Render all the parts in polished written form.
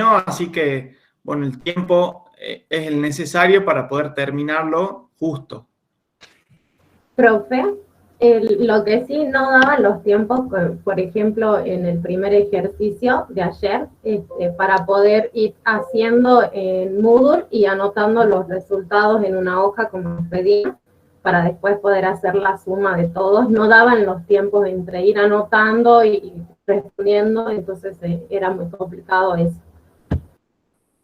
terminó, así que, bueno, el tiempo es el necesario para poder terminarlo justo. Profe, lo que sí no daban los tiempos, por ejemplo, en el primer ejercicio de ayer, para poder ir haciendo en Moodle y anotando los resultados en una hoja como pedía, para después poder hacer la suma de todos. No daban los tiempos entre ir anotando y respondiendo, entonces era muy complicado eso.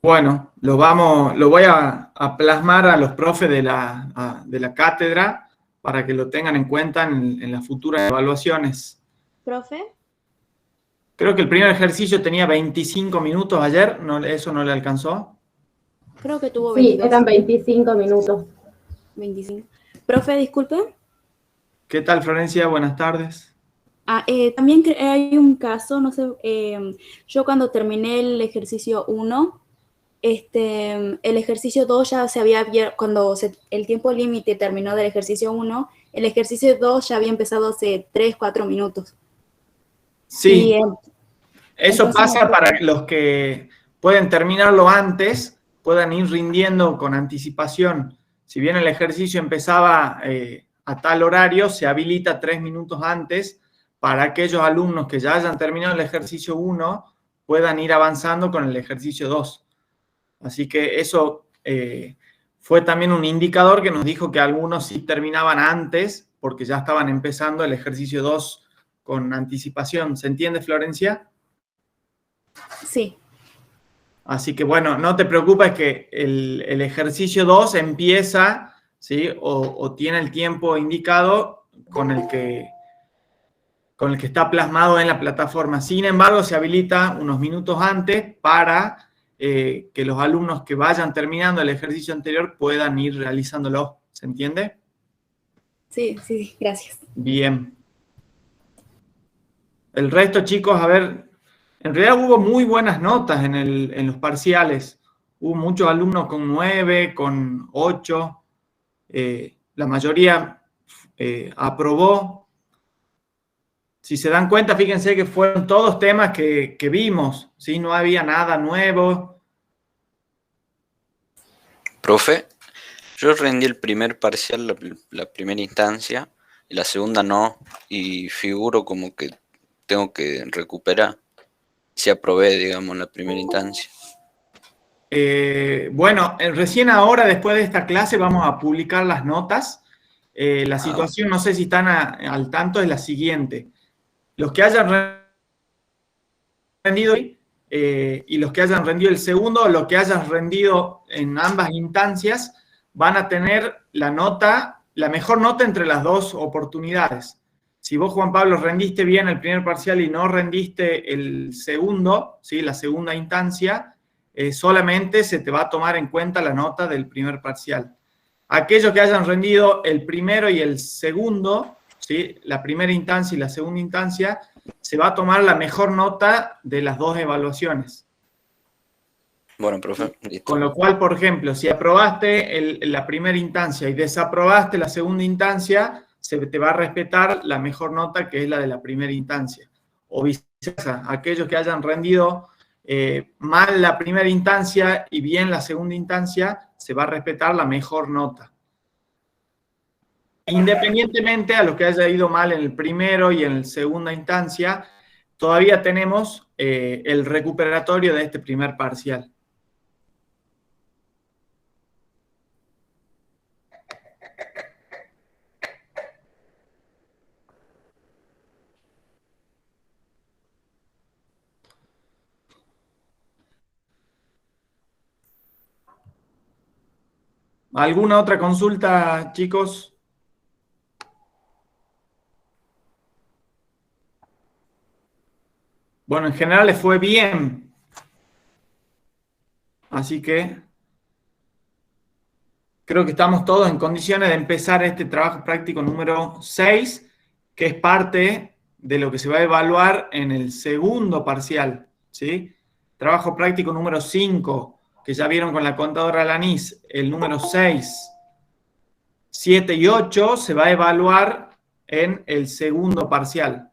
Bueno, lo voy a plasmar a los profes de la cátedra para que lo tengan en cuenta en las futuras evaluaciones. ¿Profe? Creo que el primer ejercicio tenía 25 minutos ayer, ¿eso no le alcanzó? Creo que tuvo 22. Sí, eran 25 minutos. 25. Profe, disculpe. ¿Qué tal, Florencia? Buenas tardes. También hay un caso, no sé, yo cuando terminé el ejercicio 1, el ejercicio 2 ya se había abierto, el tiempo límite terminó del ejercicio 1, el ejercicio 2 ya había empezado hace 3, 4 minutos. Sí, eso entonces, pasa para los que pueden terminarlo antes, puedan ir rindiendo con anticipación. Si bien el ejercicio empezaba a tal horario, se habilita 3 minutos antes para aquellos alumnos que ya hayan terminado el ejercicio 1 puedan ir avanzando con el ejercicio 2. Así que eso fue también un indicador que nos dijo que algunos sí terminaban antes porque ya estaban empezando el ejercicio 2 con anticipación. ¿Se entiende, Florencia? Sí. Así que bueno, no te preocupes que el ejercicio 2 empieza, ¿sí? O tiene el tiempo indicado con el que está plasmado en la plataforma. Sin embargo, se habilita unos minutos antes para que los alumnos que vayan terminando el ejercicio anterior puedan ir realizándolo. ¿Se entiende? Sí, gracias. Bien. El resto, chicos, a ver, en realidad hubo muy buenas notas en los parciales. Hubo muchos alumnos con 9, con 8. La mayoría aprobó. Si se dan cuenta, fíjense que fueron todos temas que vimos, ¿sí? No había nada nuevo. Profe, yo rendí el primer parcial, la primera instancia, y la segunda no, y figuro como que tengo que recuperar. Si aprobé, digamos, la primera instancia. Bueno, recién ahora, después de esta clase, vamos a publicar las notas. La situación, no sé si están al tanto, es la siguiente. Los que hayan rendido y los que hayan rendido el segundo, los que hayan rendido en ambas instancias, van a tener la mejor nota entre las dos oportunidades. Si vos, Juan Pablo, rendiste bien el primer parcial y no rendiste el segundo, ¿sí? La segunda instancia, solamente se te va a tomar en cuenta la nota del primer parcial. Aquellos que hayan rendido el primero y el segundo, ¿sí? La primera instancia y la segunda instancia, se va a tomar la mejor nota de las dos evaluaciones. Bueno, profe, listo. Con lo cual, por ejemplo, si aprobaste la primera instancia y desaprobaste la segunda instancia, se te va a respetar la mejor nota, que es la de la primera instancia. O viceversa, aquellos que hayan rendido mal la primera instancia y bien la segunda instancia, se va a respetar la mejor nota. Independientemente a lo que haya ido mal en el primero y en la segunda instancia, todavía tenemos el recuperatorio de este primer parcial. ¿Alguna otra consulta, chicos? Bueno, en general les fue bien. Así que creo que estamos todos en condiciones de empezar este trabajo práctico número 6, que es parte de lo que se va a evaluar en el segundo parcial, ¿sí? Trabajo práctico número 5, que ya vieron con la contadora Lanís, el número 6, 7 y 8 se va a evaluar en el segundo parcial.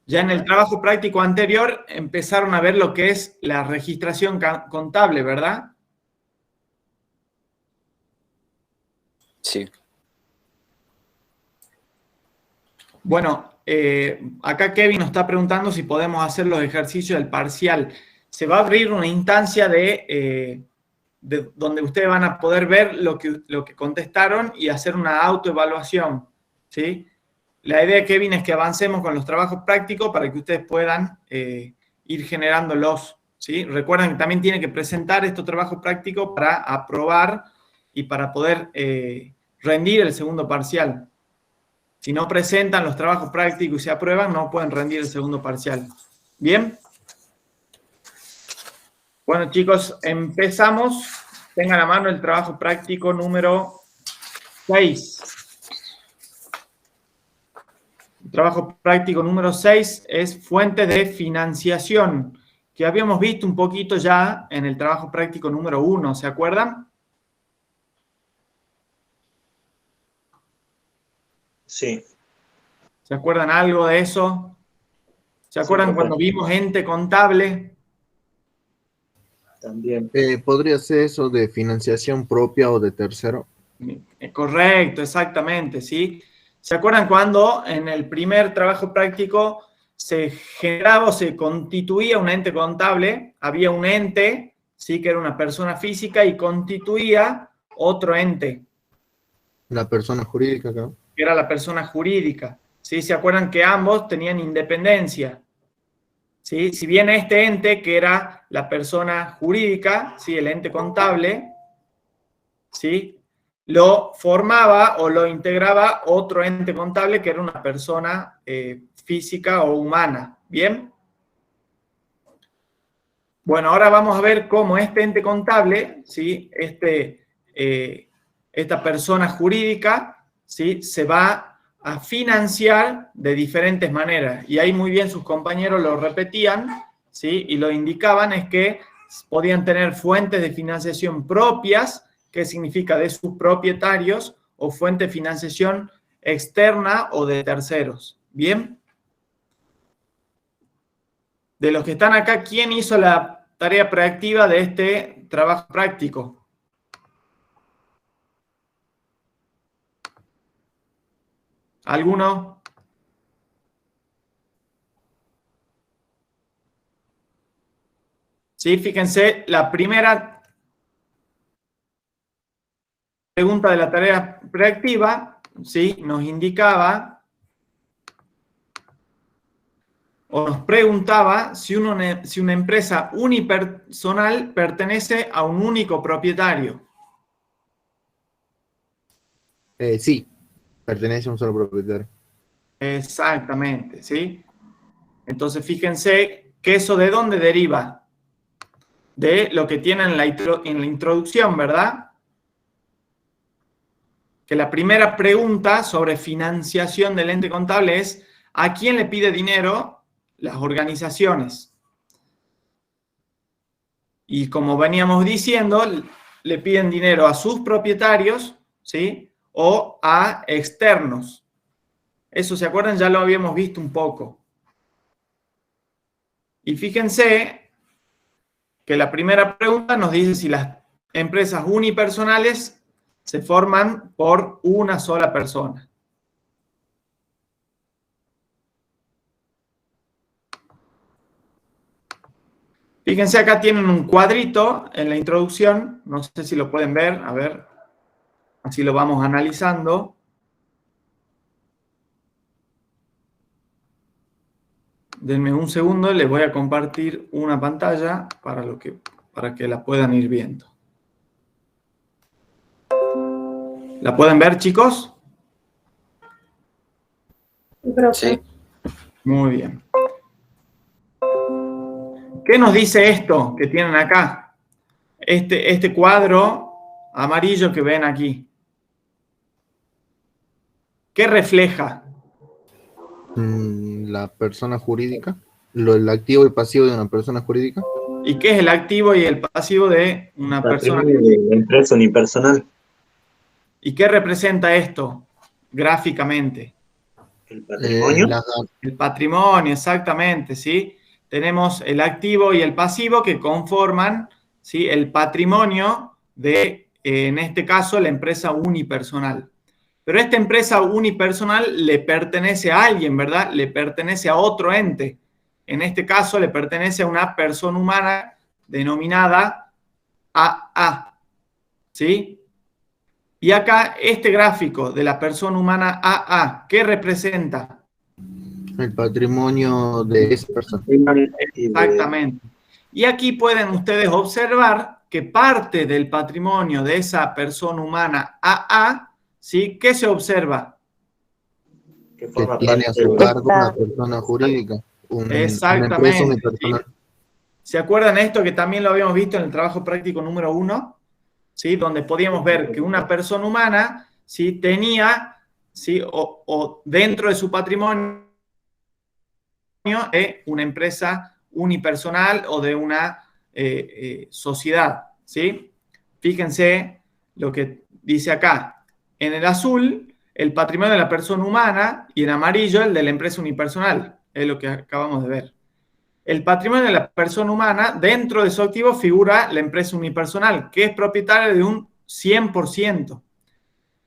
Ya en el trabajo práctico anterior empezaron a ver lo que es la registración contable, ¿verdad? Sí. Bueno, acá Kevin nos está preguntando si podemos hacer los ejercicios del parcial. Se va a abrir una instancia de donde ustedes van a poder ver lo que contestaron y hacer una autoevaluación, ¿sí? La idea, Kevin, es que avancemos con los trabajos prácticos para que ustedes puedan ir generándolos, ¿sí? Recuerden que también tienen que presentar estos trabajos prácticos para aprobar y para poder rendir el segundo parcial. Si no presentan los trabajos prácticos y se aprueban, no pueden rendir el segundo parcial. ¿Bien? Bueno, chicos, empezamos. Tengan a mano el trabajo práctico número 6. El trabajo práctico número 6 es fuente de financiación, que habíamos visto un poquito ya en el trabajo práctico número 1, ¿se acuerdan? Sí. ¿Se acuerdan algo de eso? ¿Se acuerdan cuando vimos ente contable? También. ¿Podría ser eso de financiación propia o de tercero? Correcto, exactamente, ¿sí? ¿Se acuerdan cuando en el primer trabajo práctico se generaba o se constituía un ente contable? Había un ente, ¿sí? Que era una persona física y constituía otro ente. La persona jurídica, claro. Que era la persona jurídica, ¿sí? ¿Se acuerdan que ambos tenían independencia? ¿Sí? Si bien este ente, que era la persona jurídica, ¿sí? El ente contable, ¿sí? Lo formaba o lo integraba otro ente contable que era una persona física o humana. ¿Bien? Bueno, ahora vamos a ver cómo este ente contable, ¿sí? Esta persona jurídica, ¿sí? Se va a financiar de diferentes maneras. Y ahí muy bien sus compañeros lo repetían, ¿sí? Y lo indicaban, es que podían tener fuentes de financiación propias, que significa de sus propietarios, o fuente de financiación externa o de terceros. ¿Bien? De los que están acá, ¿quién hizo la tarea preactiva de este trabajo práctico? ¿Alguno? Sí, fíjense, la primera pregunta de la tarea preactiva, ¿sí? Nos indicaba o nos preguntaba si una empresa unipersonal pertenece a un único propietario. Sí, pertenece a un solo propietario. Exactamente, ¿sí? Entonces, fíjense que eso ¿de dónde deriva? De lo que tienen en la introducción, ¿verdad? Que la primera pregunta sobre financiación del ente contable es ¿a quién le pide dinero? Las organizaciones. Y como veníamos diciendo, le piden dinero a sus propietarios, ¿sí? O a externos. Eso, ¿se acuerdan? Ya lo habíamos visto un poco. Y fíjense que la primera pregunta nos dice si las empresas unipersonales se forman por una sola persona. Fíjense, acá tienen un cuadrito en la introducción, no sé si lo pueden ver, a ver, así lo vamos analizando. Denme un segundo, les voy a compartir una pantalla para que la puedan ir viendo. ¿La pueden ver, chicos? Sí. Muy bien. ¿Qué nos dice esto que tienen acá? Este cuadro amarillo que ven aquí. ¿Qué refleja? La persona jurídica, el activo y pasivo de una persona jurídica. ¿Y qué es el activo y el pasivo de una persona? La empresa unipersonal. ¿Y qué representa esto gráficamente? El patrimonio. El patrimonio, exactamente, ¿sí? Tenemos el activo y el pasivo que conforman, ¿sí?, el patrimonio de, en este caso, la empresa unipersonal. Pero esta empresa unipersonal le pertenece a alguien, ¿verdad? Le pertenece a otro ente. En este caso, le pertenece a una persona humana denominada AA, ¿sí? Y acá, este gráfico de la persona humana AA, ¿qué representa? El patrimonio de esa persona. Exactamente. Y aquí pueden ustedes observar que parte del patrimonio de esa persona humana AA, ¿sí?, ¿qué se observa? Que Que forma tiene a parte su del- cargo una persona jurídica. Una empresa Exactamente. unipersonal. ¿Sí? ¿Se acuerdan esto que también lo habíamos visto en el trabajo práctico número 1? ¿Sí? Donde podíamos ver que una persona humana, ¿sí?, tenía, ¿sí?, o dentro de su patrimonio de una empresa unipersonal o de una sociedad, ¿sí? Fíjense lo que dice acá. En el azul, el patrimonio de la persona humana, y en amarillo, el de la empresa unipersonal. Es lo que acabamos de ver. El patrimonio de la persona humana, dentro de su activo figura la empresa unipersonal, que es propietaria de un 100%.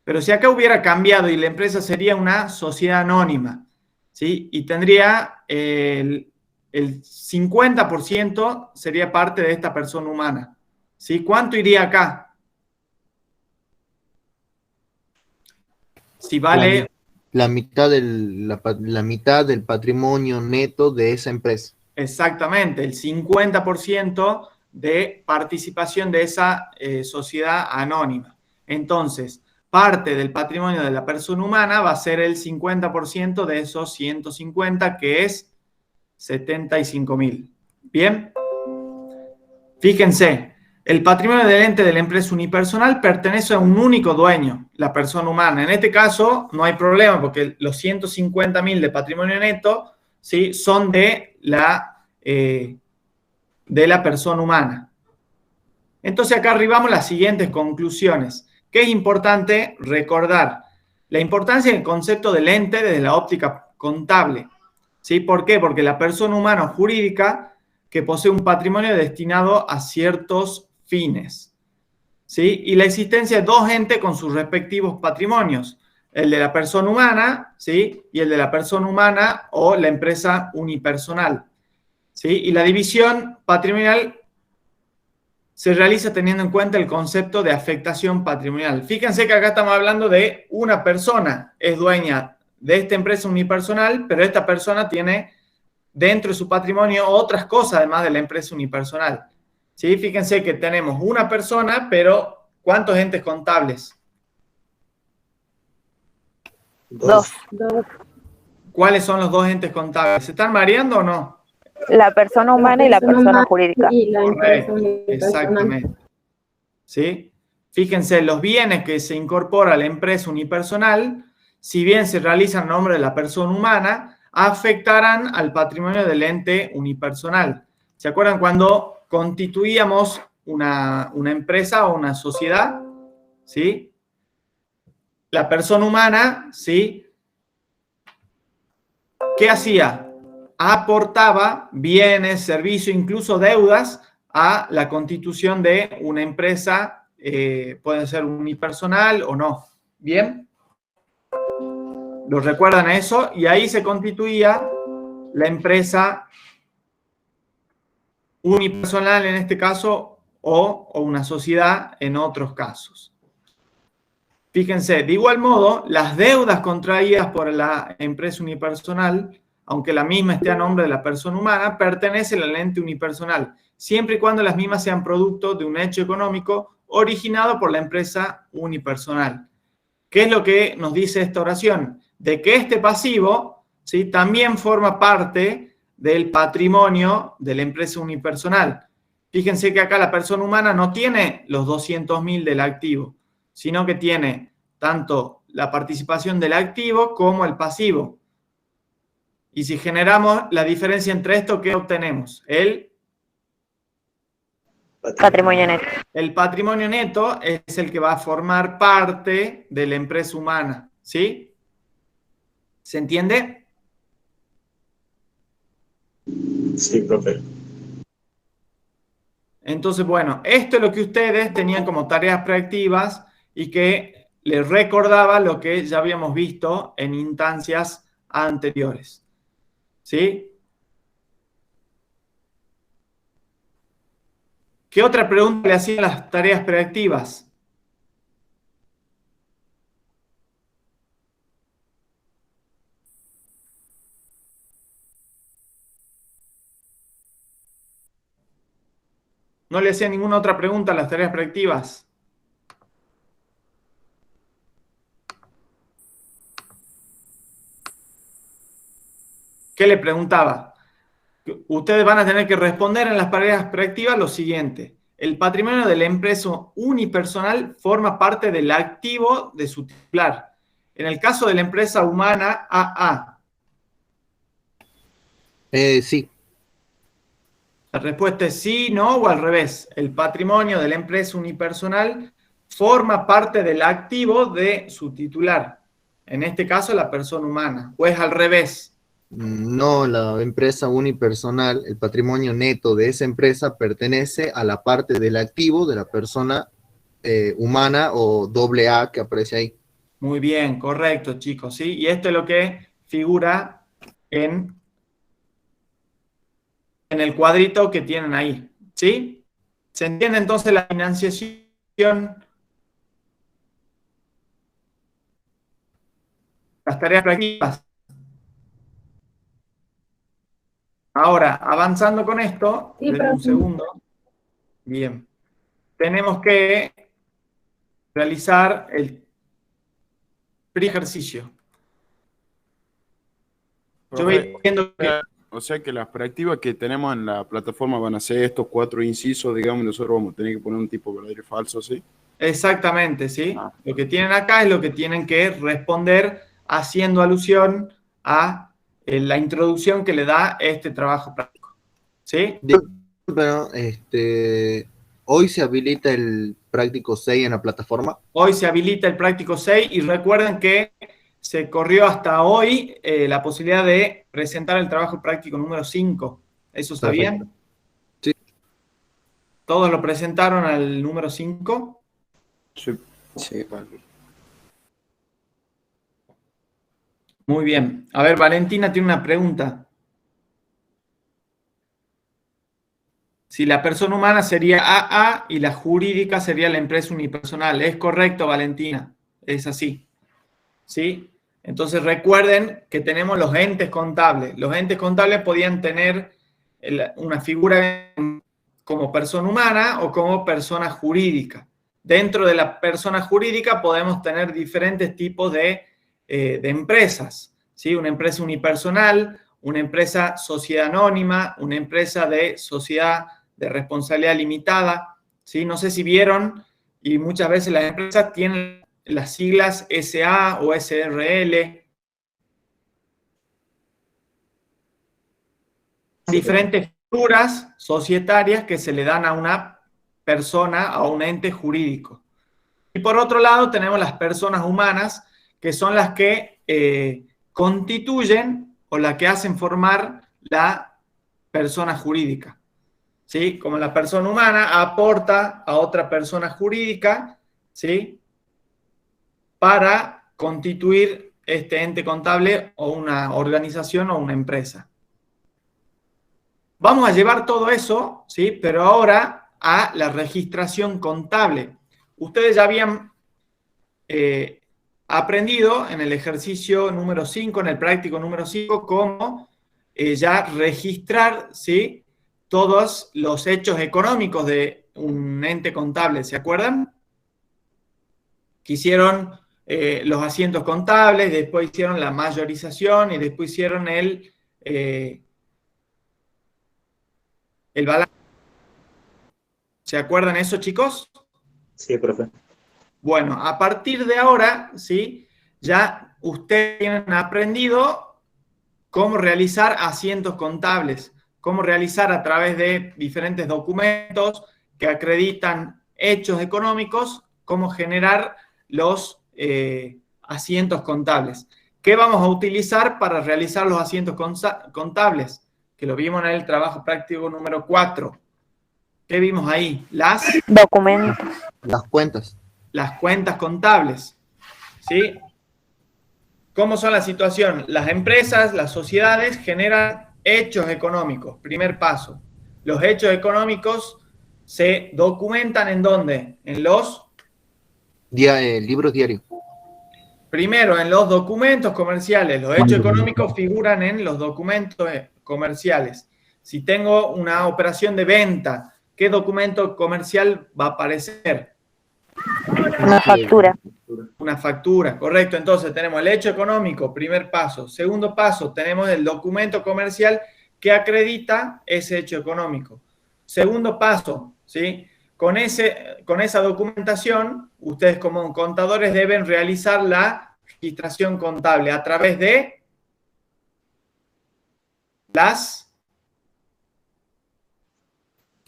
Pero si acá hubiera cambiado y la empresa sería una sociedad anónima, ¿sí?, y tendría el 50% sería parte de esta persona humana, ¿sí? ¿Cuánto iría acá? Si vale La mitad la mitad del patrimonio neto de esa empresa. exactamente el 50% de participación de esa sociedad anónima. Entonces, parte del patrimonio de la persona humana va a ser el 50% de esos 150, que es 75.000. ¿Bien? Fíjense, el patrimonio del ente de la empresa unipersonal pertenece a un único dueño, la persona humana. En este caso no hay problema porque los 150.000 de patrimonio neto, ¿sí?, son de la persona humana. Entonces acá arribamos las siguientes conclusiones. ¿Qué es importante recordar? La importancia del concepto del ente desde la óptica contable. ¿Sí? ¿Por qué? Porque la persona humana o jurídica que posee un patrimonio destinado a ciertos fines. ¿Sí? Y la existencia de dos entes con sus respectivos patrimonios. El de la persona humana, ¿sí?, y el de la persona humana o la empresa unipersonal. ¿Sí? Y la división patrimonial se realiza teniendo en cuenta el concepto de afectación patrimonial. Fíjense que acá estamos hablando de una persona, es dueña de esta empresa unipersonal, pero esta persona tiene dentro de su patrimonio otras cosas además de la empresa unipersonal. ¿Sí? Fíjense que tenemos una persona, pero ¿cuántos entes contables? Dos. ¿Cuáles son los dos entes contables? ¿Se están mareando o no? La persona humana y la persona jurídica. Y la empresa Correcto, unipersonal. exactamente. ¿Sí? Fíjense, los bienes que se incorpora a la empresa unipersonal, si bien se realizan a nombre de la persona humana, afectarán al patrimonio del ente unipersonal. ¿Se acuerdan cuando constituíamos una empresa o una sociedad? ¿Sí? La persona humana, ¿sí?, ¿qué hacía? Aportaba bienes, servicios, incluso deudas a la constitución de una empresa, puede ser unipersonal o no. ¿Bien? ¿Lo recuerdan eso? Y ahí se constituía la empresa unipersonal en este caso o una sociedad en otros casos. Fíjense, de igual modo, las deudas contraídas por la empresa unipersonal, aunque la misma esté a nombre de la persona humana, pertenecen al ente unipersonal, siempre y cuando las mismas sean producto de un hecho económico originado por la empresa unipersonal. ¿Qué es lo que nos dice esta oración? De que este pasivo, ¿sí?, también forma parte del patrimonio de la empresa unipersonal. Fíjense que acá la persona humana no tiene los 200.000 del activo, sino que tiene tanto la participación del activo como el pasivo. Y si generamos la diferencia entre esto, ¿qué obtenemos? El Patrimonio neto. El patrimonio neto es el que va a formar parte de la empresa humana, ¿sí? ¿Se entiende? Sí, profe. Entonces, bueno, esto es lo que ustedes tenían como tareas preactivas y que les recordaba lo que ya habíamos visto en instancias anteriores. ¿Sí? ¿Qué otra pregunta le hacían las tareas preactivas? ¿No le hacían ninguna otra pregunta a las tareas preactivas? ¿Qué le preguntaba? Ustedes van a tener que responder en las tareas preactivas lo siguiente. El patrimonio de la empresa unipersonal forma parte del activo de su titular. En el caso de la empresa humana AA, Sí, la respuesta es sí, no o al revés. El patrimonio de la empresa unipersonal forma parte del activo de su titular. En este caso, la persona humana. O es al revés. no, la empresa unipersonal, el patrimonio neto de esa empresa pertenece a la parte del activo de la persona humana o doble A que aparece ahí. Muy bien, correcto, chicos, ¿sí? Y esto es lo que figura en el cuadrito que tienen ahí, ¿sí? ¿Se entiende entonces la financiación? Las tareas prácticas. Ahora, avanzando con esto, Sí, denme un profe. segundo. Bien. Tenemos que realizar el primer ejercicio. Yo voy Profe, viendo que... o sea que las prácticas que tenemos en la plataforma van a ser estos 4 incisos, digamos, y nosotros vamos a tener que poner un tipo verdadero y falso, ¿sí? Exactamente, ¿sí? Lo que tienen acá es lo que tienen que responder haciendo alusión a la introducción que le da este trabajo práctico, ¿sí? Pero hoy se habilita el práctico 6 en la plataforma. Hoy se habilita el práctico 6 y recuerden que se corrió hasta hoy la posibilidad de presentar el trabajo práctico número 5. ¿Eso sabían? Perfecto. Sí. ¿Todos lo presentaron al número 5? Sí. Sí. Muy bien. A ver, Valentina tiene una pregunta. Si la persona humana sería AA y la jurídica sería la empresa unipersonal. Es correcto, Valentina. Es así. ¿Sí? Entonces recuerden que tenemos los entes contables. Los entes contables podían tener una figura como persona humana o como persona jurídica. Dentro de la persona jurídica podemos tener diferentes tipos de empresas, ¿sí? Una empresa unipersonal, una empresa sociedad anónima, una empresa de sociedad de responsabilidad limitada, ¿sí? No sé si vieron, y muchas veces las empresas tienen las siglas SA o SRL, diferentes figuras societarias que se le dan a una persona, a un ente jurídico. Y por otro lado tenemos las personas humanas, que son las que constituyen o las que hacen formar la persona jurídica. ¿Sí? Como la persona humana aporta a otra persona jurídica, ¿sí? Para constituir este ente contable o una organización o una empresa. Vamos a llevar todo eso, ¿sí? Pero ahora a la registración contable. Ustedes ya habían aprendido en el ejercicio número 5, en el práctico número 5, cómo ya registrar, ¿sí? Todos los hechos económicos de un ente contable, ¿se acuerdan? Que hicieron los asientos contables, después hicieron la mayorización y después hicieron el balance. ¿Se acuerdan eso, chicos? Sí, profe. Bueno, a partir de ahora, ¿sí? Ya ustedes tienen aprendido cómo realizar asientos contables, cómo realizar a través de diferentes documentos que acreditan hechos económicos, cómo generar los asientos contables. ¿Qué vamos a utilizar para realizar los asientos contables? Que lo vimos en el trabajo práctico número 4. ¿Qué vimos ahí? Documentos. Las cuentas. Las cuentas contables. ¿Sí? ¿Cómo son la situación? Las empresas, las sociedades generan hechos económicos. Primer paso. Los hechos económicos se documentan ¿en dónde? En los... libros diarios. Primero, en los documentos comerciales. Los hechos económicos figuran en los documentos comerciales. Si tengo una operación de venta, ¿qué documento comercial va a aparecer? Una factura. Una factura, correcto. Entonces tenemos el hecho económico, primer paso. Segundo paso, tenemos el documento comercial que acredita ese hecho económico. Segundo paso, ¿sí? Con esa documentación, ustedes como contadores deben realizar la registración contable a través de las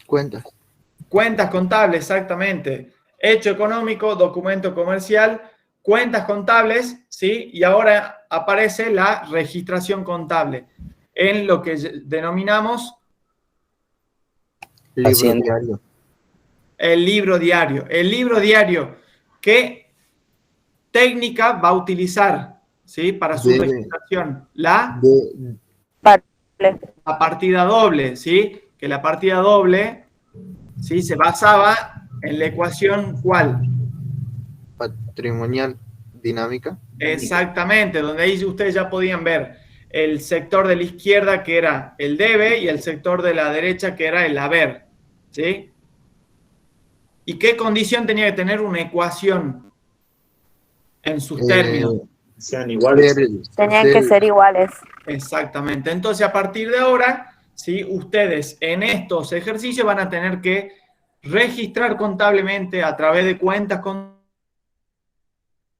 cuentas contables, exactamente. Hecho económico, documento comercial, cuentas contables, ¿sí? Y ahora aparece la registración contable en lo que denominamos Libro diario. el libro diario. El libro diario, ¿qué técnica va a utilizar, ¿sí? Para su registración? La partida doble, ¿sí? Que la partida doble, ¿sí? Se basaba en la ecuación ¿cuál? Patrimonial dinámica. Exactamente, donde ahí ustedes ya podían ver el sector de la izquierda que era el debe y el sector de la derecha que era el haber, ¿sí? ¿Y qué condición tenía que tener una ecuación en sus términos? Sean iguales. Tenían que ser iguales. Exactamente. Entonces, a partir de ahora, ¿sí? Ustedes en estos ejercicios van a tener que registrar contablemente a través de cuentas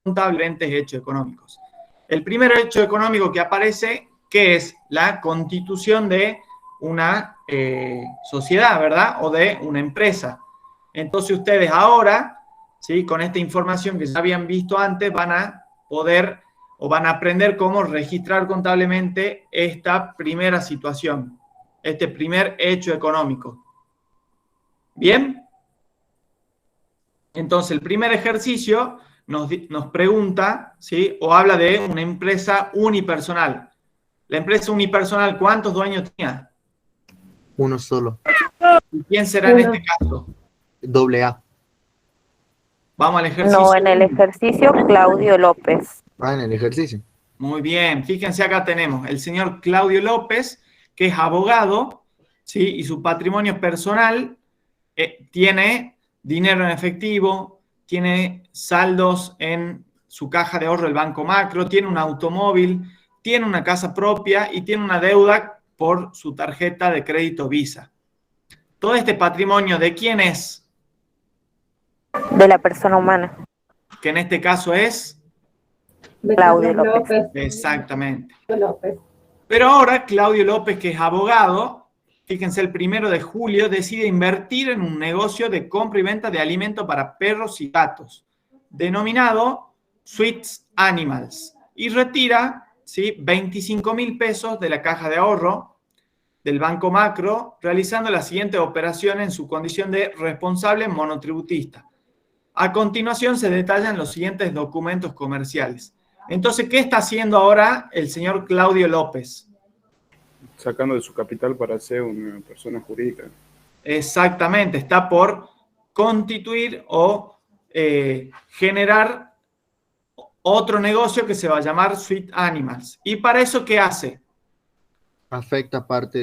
contables hechos económicos. El primer hecho económico que aparece, ¿qué es? La constitución de una sociedad, ¿verdad? O de una empresa. Entonces ustedes ahora, ¿sí? Con esta información que ya habían visto antes, van a poder o van a aprender cómo registrar contablemente esta primera situación, este primer hecho económico. ¿Bien? Entonces, el primer ejercicio nos pregunta, ¿sí? O habla de una empresa unipersonal. La empresa unipersonal, ¿cuántos dueños tenía? Uno solo. ¿Y quién será en este caso? AA. Vamos al ejercicio. No, en el ejercicio Claudio López. En el ejercicio. Muy bien, fíjense acá tenemos el señor Claudio López, que es abogado, ¿sí? Y su patrimonio personal tiene dinero en efectivo, tiene saldos en su caja de ahorro del Banco Macro, tiene un automóvil, tiene una casa propia y tiene una deuda por su tarjeta de crédito Visa. Todo este patrimonio, ¿de quién es? De la persona humana. Que en este caso es... De Claudio Carlos López. Exactamente. López. Pero ahora Claudio López, que es abogado, fíjense, el 1 de julio decide invertir en un negocio de compra y venta de alimento para perros y gatos, denominado Sweet Animals, y retira, ¿sí? 25.000 pesos de la caja de ahorro del Banco Macro, realizando la siguiente operación en su condición de responsable monotributista. A continuación se detallan los siguientes documentos comerciales. Entonces, ¿qué está haciendo ahora el señor Claudio López? Sacando de su capital para ser una persona jurídica. Exactamente, está por constituir o generar otro negocio que se va a llamar Sweet Animals. ¿Y para eso qué hace? Afecta parte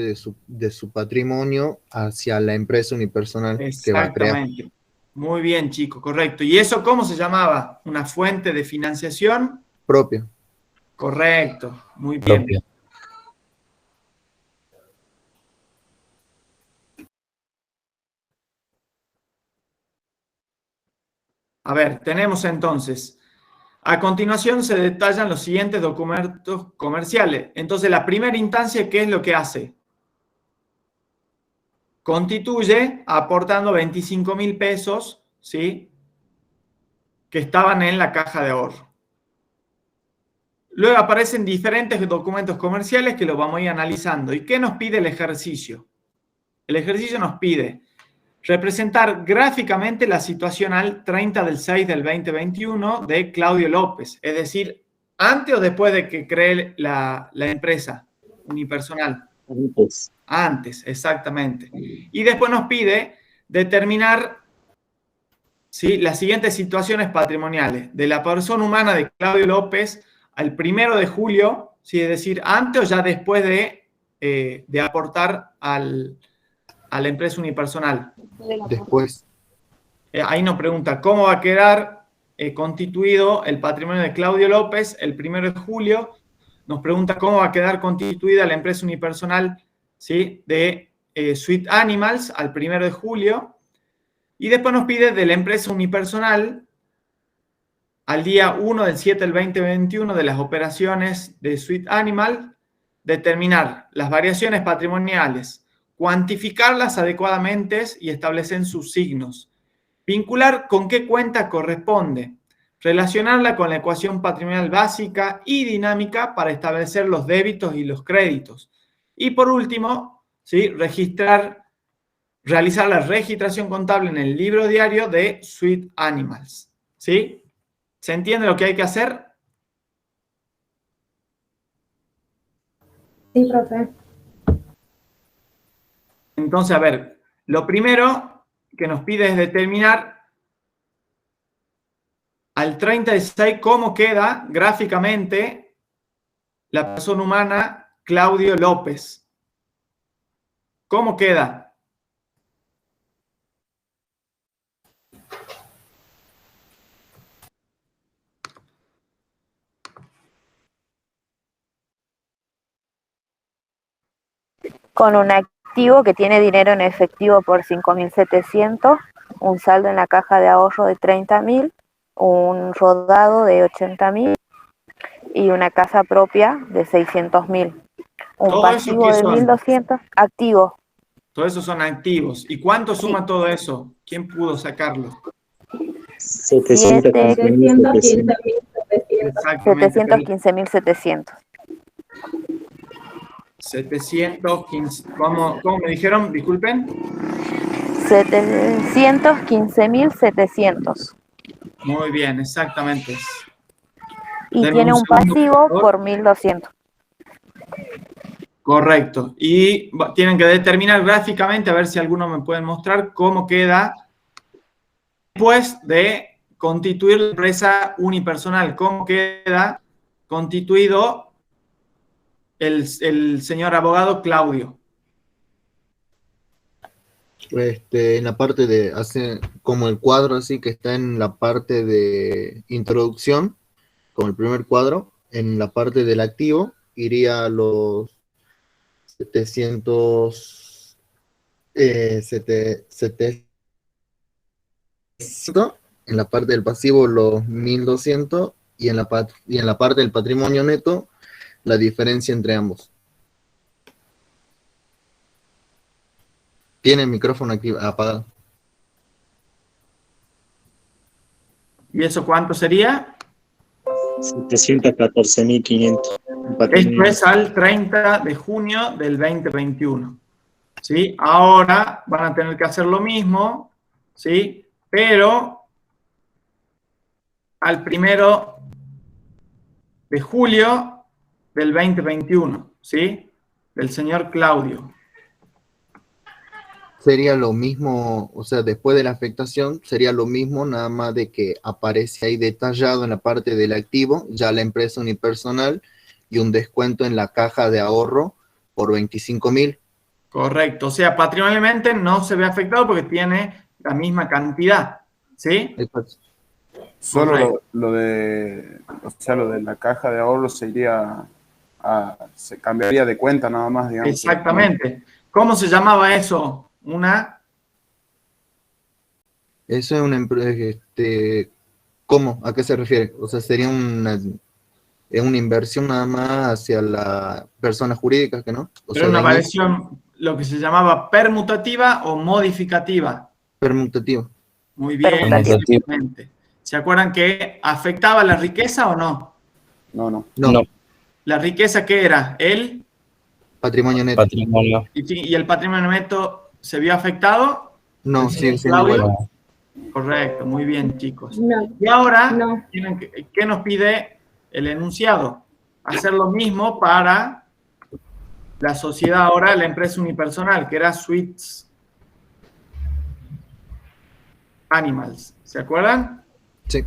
de su patrimonio hacia la empresa unipersonal que va a crear. Exactamente. Muy bien, chico, correcto. ¿Y eso cómo se llamaba? ¿Una fuente de financiación? Propia. Correcto, muy bien. Propia. A ver, tenemos entonces, a continuación se detallan los siguientes documentos comerciales. Entonces, la primera instancia, ¿qué es lo que hace? Constituye aportando 25.000 pesos, ¿sí? Que estaban en la caja de ahorro. luego aparecen diferentes documentos comerciales que los vamos a ir analizando. ¿Y qué nos pide el ejercicio? El ejercicio nos pide representar gráficamente la situación al 30 del 6 del 2021 de Claudio López, es decir, antes o después de que cree la empresa unipersonal. Antes. Antes, exactamente. Y después nos pide determinar, ¿sí?, las siguientes situaciones patrimoniales de la persona humana de Claudio López al 1 de julio, ¿sí?, es decir, antes o ya después de aportar a la empresa unipersonal. Después. Ahí nos pregunta, ¿cómo va a quedar constituido el patrimonio de Claudio López el 1 de julio? Nos pregunta cómo va a quedar constituida la empresa unipersonal, ¿sí?, de Sweet Animals al 1 de julio. Y después nos pide de la empresa unipersonal al día 1 del 7 del 2021 de las operaciones de Sweet Animal, determinar las variaciones patrimoniales, cuantificarlas adecuadamente y establecer sus signos, vincular con qué cuenta corresponde, relacionarla con la ecuación patrimonial básica y dinámica para establecer los débitos y los créditos. Y por último, ¿sí?, realizar la registración contable en el libro diario de Sweet Animals. ¿Sí? ¿Se entiende lo que hay que hacer? Sí, profe. Entonces, a ver, lo primero que nos pide es determinar al 36 cómo queda gráficamente la persona humana Claudio López. ¿Cómo queda? Con un activo que tiene dinero en efectivo por 5.700, un saldo en la caja de ahorro de 30.000, un rodado de 80.000 y una casa propia de 600.000. Un ¿Todo eso pasivo qué de son? 1.200 activos. Todos esos son activos. ¿Y cuánto suma todo eso? ¿Quién pudo sacarlo? 715.700. 715.700. 715. ¿Cómo me dijeron? Disculpen. 715.700. Muy bien, exactamente. Y Denme tiene un segundo, pasivo por favor. por 1.200. Correcto. Y tienen que determinar gráficamente, a ver si alguno me puede mostrar cómo queda después de constituir la empresa unipersonal. ¿Cómo queda constituido el señor abogado Claudio? En la parte de, hace como el cuadro así que está en la parte de introducción, como el primer cuadro, en la parte del activo, iría a los 700, 700, en la parte del pasivo los 1.200 y en la parte del patrimonio neto, la diferencia entre ambos. Tiene el micrófono apagado. ¿Y eso cuánto sería? 714.500. Esto es al 30 de junio del 2021. ¿Sí? Ahora van a tener que hacer lo mismo, ¿sí?, pero al 1 de julio del 2021, ¿sí?, del señor Claudio. Sería lo mismo, o sea, después de la afectación, sería lo mismo, nada más de que aparece ahí detallado en la parte del activo, ya la empresa unipersonal, y un descuento en la caja de ahorro por 25.000. Correcto, o sea, patrimonialmente no se ve afectado porque tiene la misma cantidad, ¿sí? Solo lo de la caja de ahorro se cambiaría de cuenta nada más, digamos. Exactamente. ¿Cómo se llamaba eso? Eso es una empresa, ¿cómo? ¿A qué se refiere? O sea, sería una inversión nada más hacia la persona jurídica, ¿que no? O Pero sea, una variación, lo que se llamaba permutativa o modificativa. Permutativa. Muy bien, exactamente. ¿Se acuerdan que afectaba la riqueza o no? No. No, ¿La riqueza qué era? ¿El? patrimonio neto. Patrimonio. ¿Y el patrimonio neto se vio afectado? No, sigue siendo Claudio. igual. Correcto, muy bien, chicos. No, Y ahora, no. ¿qué nos pide el enunciado? Hacer lo mismo para la sociedad ahora, la empresa unipersonal, que era Sweets Animals. ¿Se acuerdan? Sí.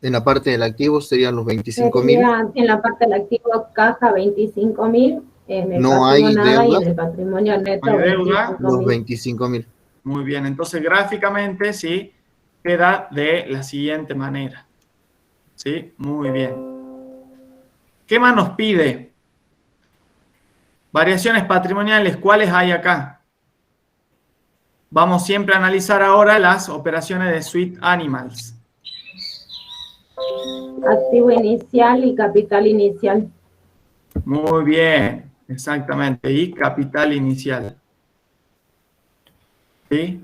En la parte del activo serían los 25.000. Sería en la parte del activo caja 25.000, en el No hay pasivo nada y deuda. en el patrimonio neto No hay deuda. Los 25.000. 25.000. Muy bien, entonces gráficamente, sí, queda de la siguiente manera. ¿Sí? Muy bien. ¿Qué más nos pide? Variaciones patrimoniales, ¿cuáles hay acá? Vamos siempre a analizar ahora las operaciones de Sweet Animals. Activo inicial y capital inicial. Muy bien, exactamente. Y capital inicial. ¿Sí?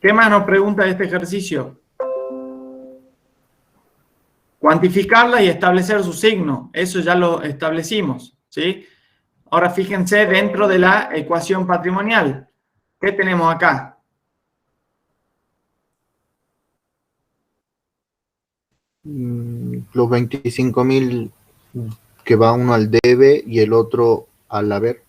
¿Qué más nos pregunta de este ejercicio? Cuantificarla y establecer su signo. Eso ya lo establecimos. ¿Sí? Ahora fíjense dentro de la ecuación patrimonial. ¿Qué tenemos acá? Los 25.000 que va uno al debe y el otro al haber.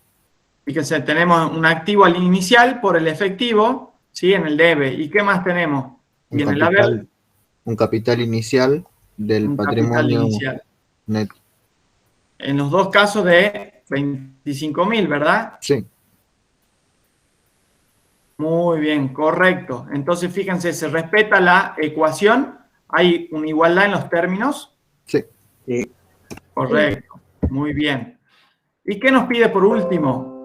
Fíjense, tenemos un activo al inicial por el efectivo, ¿sí? En el debe. ¿Y qué más tenemos? Y en el haber, Un capital inicial del un capital patrimonio inicial. neto. En los dos casos de 25.000, ¿verdad? Sí. Muy bien, correcto. Entonces, fíjense, se respeta la ecuación. ¿Hay una igualdad en los términos? Sí. Correcto. Muy bien. ¿Y qué nos pide por último?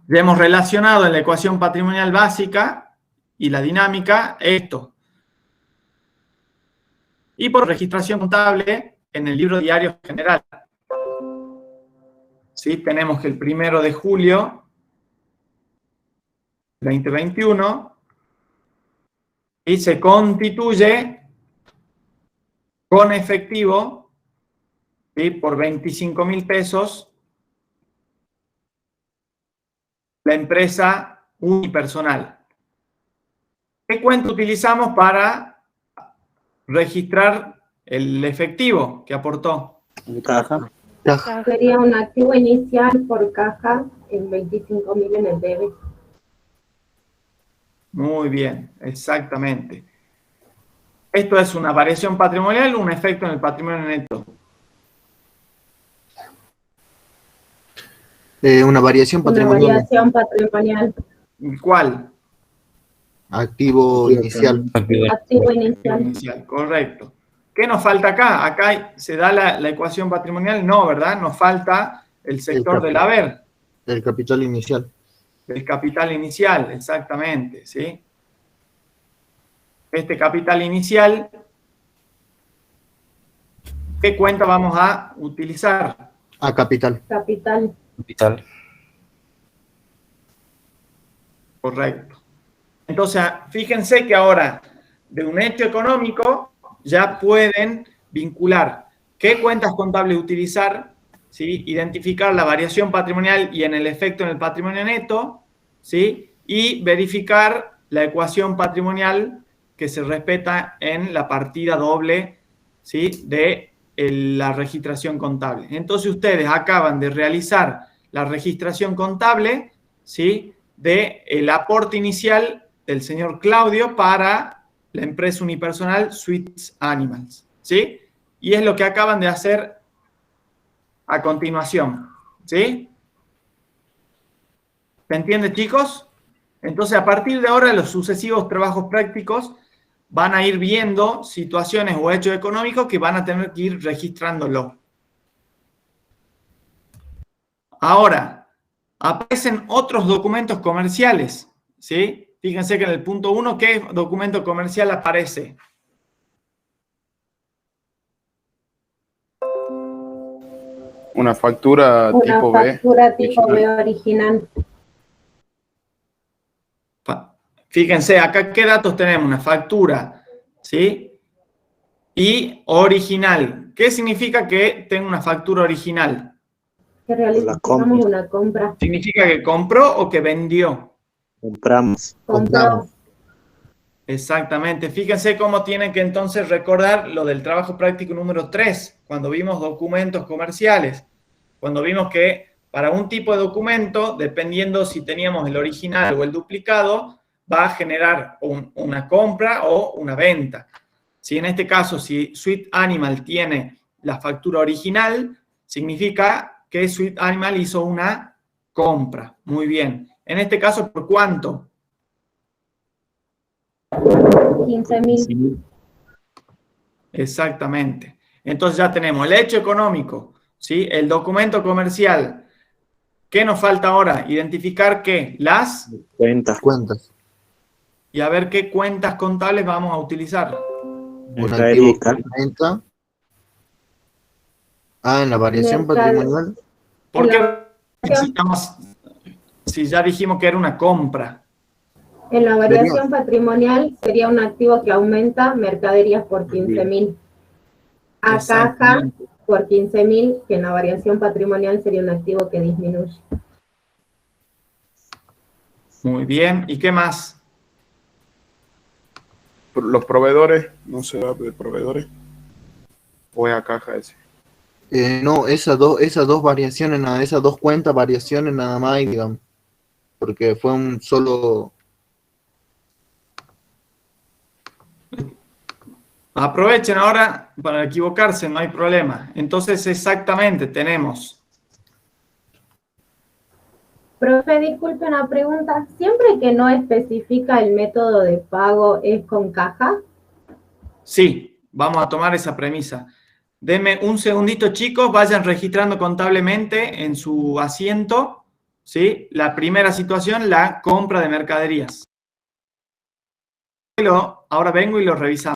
Ya hemos relacionado en la ecuación patrimonial básica y la dinámica esto. Y por registración contable en el libro diario general. ¿Sí? Tenemos que el 1 de julio 2021 y se constituye con efectivo, ¿sí? Por 25.000 pesos la empresa unipersonal. ¿Qué cuenta utilizamos para registrar el efectivo que aportó? Caja. Caja. Sería un activo inicial por caja en 25.000 en el debe. Muy bien, exactamente. Esto es una variación patrimonial, un efecto en el patrimonio neto. Una variación Una patrimonial. variación patrimonial. ¿Cuál? Activo inicial. Activo inicial. Inicial, correcto. ¿Qué nos falta acá? Acá se da la ecuación patrimonial, no, ¿verdad? Nos falta el sector del haber, El capital inicial. el capital inicial, exactamente, ¿sí? Este capital inicial, ¿qué cuenta vamos a utilizar? A capital. Capital. Capital. Correcto. Entonces, fíjense que ahora, de un hecho económico, ya pueden vincular qué cuentas contables utilizar, ¿sí? Identificar la variación patrimonial y en el efecto en el patrimonio neto, ¿sí? Y verificar la ecuación patrimonial que se respeta en la partida doble, ¿sí? De la registración contable. Entonces, ustedes acaban de realizar la registración contable, ¿sí? Del aporte inicial del señor Claudio para la empresa unipersonal Sweets Animals, ¿sí? Y es lo que acaban de hacer a continuación, ¿sí? ¿Se entiende, chicos? Entonces, a partir de ahora, los sucesivos trabajos prácticos van a ir viendo situaciones o hechos económicos que van a tener que ir registrándolo. Ahora, aparecen otros documentos comerciales, ¿sí? Fíjense que en el punto 1, ¿qué documento comercial aparece? Una factura Una tipo B. factura tipo B original. original. Fíjense, acá qué datos tenemos, una factura, ¿sí? Y original. ¿Qué significa que tengo una factura original? Que realizamos una compra. ¿Significa que compró o que vendió? Compramos. Compró. Exactamente. Fíjense cómo tienen que entonces recordar lo del trabajo práctico número 3, cuando vimos documentos comerciales. Cuando vimos que para un tipo de documento, dependiendo si teníamos el original o el duplicado, va a generar una compra o una venta. Si en este caso, si Sweet Animal tiene la factura original, significa que Sweet Animal hizo una compra. Muy bien. En este caso, ¿por cuánto? 15.000. Exactamente. Entonces ya tenemos el hecho económico, ¿sí? El documento comercial. ¿Qué nos falta ahora? Identificar ¿qué? Las cuentas. Y a ver qué cuentas contables vamos a utilizar. Un activo que aumenta. En la variación patrimonial. ¿Por qué necesitamos, si ya dijimos que era una compra? En la variación patrimonial sería un activo que aumenta mercaderías por 15.000. A caja por 15.000, que en la variación patrimonial sería un activo que disminuye. Muy bien. ¿Y qué más? Los proveedores, no se va de proveedores. O es a caja ese. No, esas dos variaciones, esas dos cuentas variaciones nada más hay, digamos. Porque fue un solo. Aprovechen ahora para equivocarse, no hay problema. Entonces, exactamente, tenemos. Profe, disculpe una pregunta. ¿Siempre que no especifica el método de pago es con caja? Sí, vamos a tomar esa premisa. Denme un segundito, chicos, vayan registrando contablemente en su asiento, ¿sí? La primera situación, la compra de mercaderías. Ahora vengo y lo revisamos.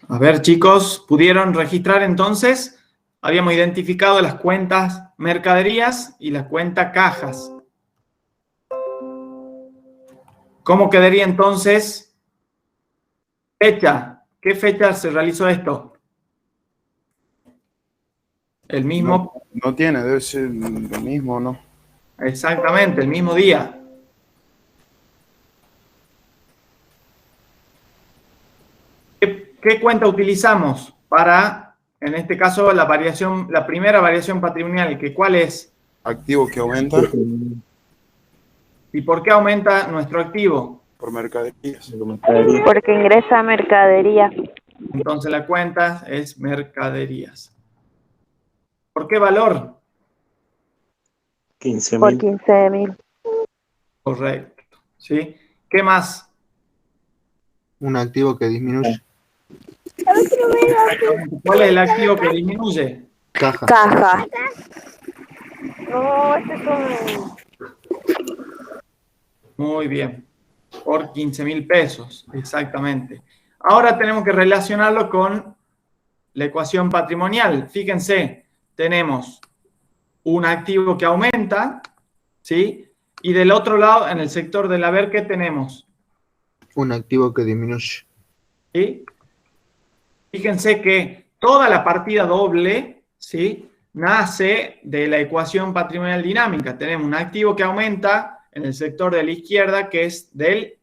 A ver, chicos, ¿pudieron registrar entonces? Habíamos identificado las cuentas mercaderías y la cuenta cajas. ¿Cómo quedaría entonces? Fecha. ¿Qué fecha se realizó esto? El mismo. No tiene, debe ser lo mismo, ¿no? Exactamente, el mismo día. ¿Qué cuenta utilizamos para, en este caso, la primera variación patrimonial? ¿Cuál es? Activo que aumenta. ¿Y por qué aumenta nuestro activo? Por mercaderías. Porque ingresa mercadería. Entonces la cuenta es mercaderías. ¿Por qué valor? 15.000. Por 15.000. Correcto. ¿Sí? ¿Qué más? Un activo que disminuye. ¿Cuál es el activo que disminuye? Caja. No, este es un... Muy bien. Por 15.000 pesos, exactamente. Ahora tenemos que relacionarlo con la ecuación patrimonial. Fíjense, tenemos un activo que aumenta, ¿sí? Y del otro lado, en el sector del haber, ¿qué tenemos? Un activo que disminuye. ¿Sí? Fíjense que toda la partida doble, ¿sí?, nace de la ecuación patrimonial dinámica. Tenemos un activo que aumenta en el sector de la izquierda, que es del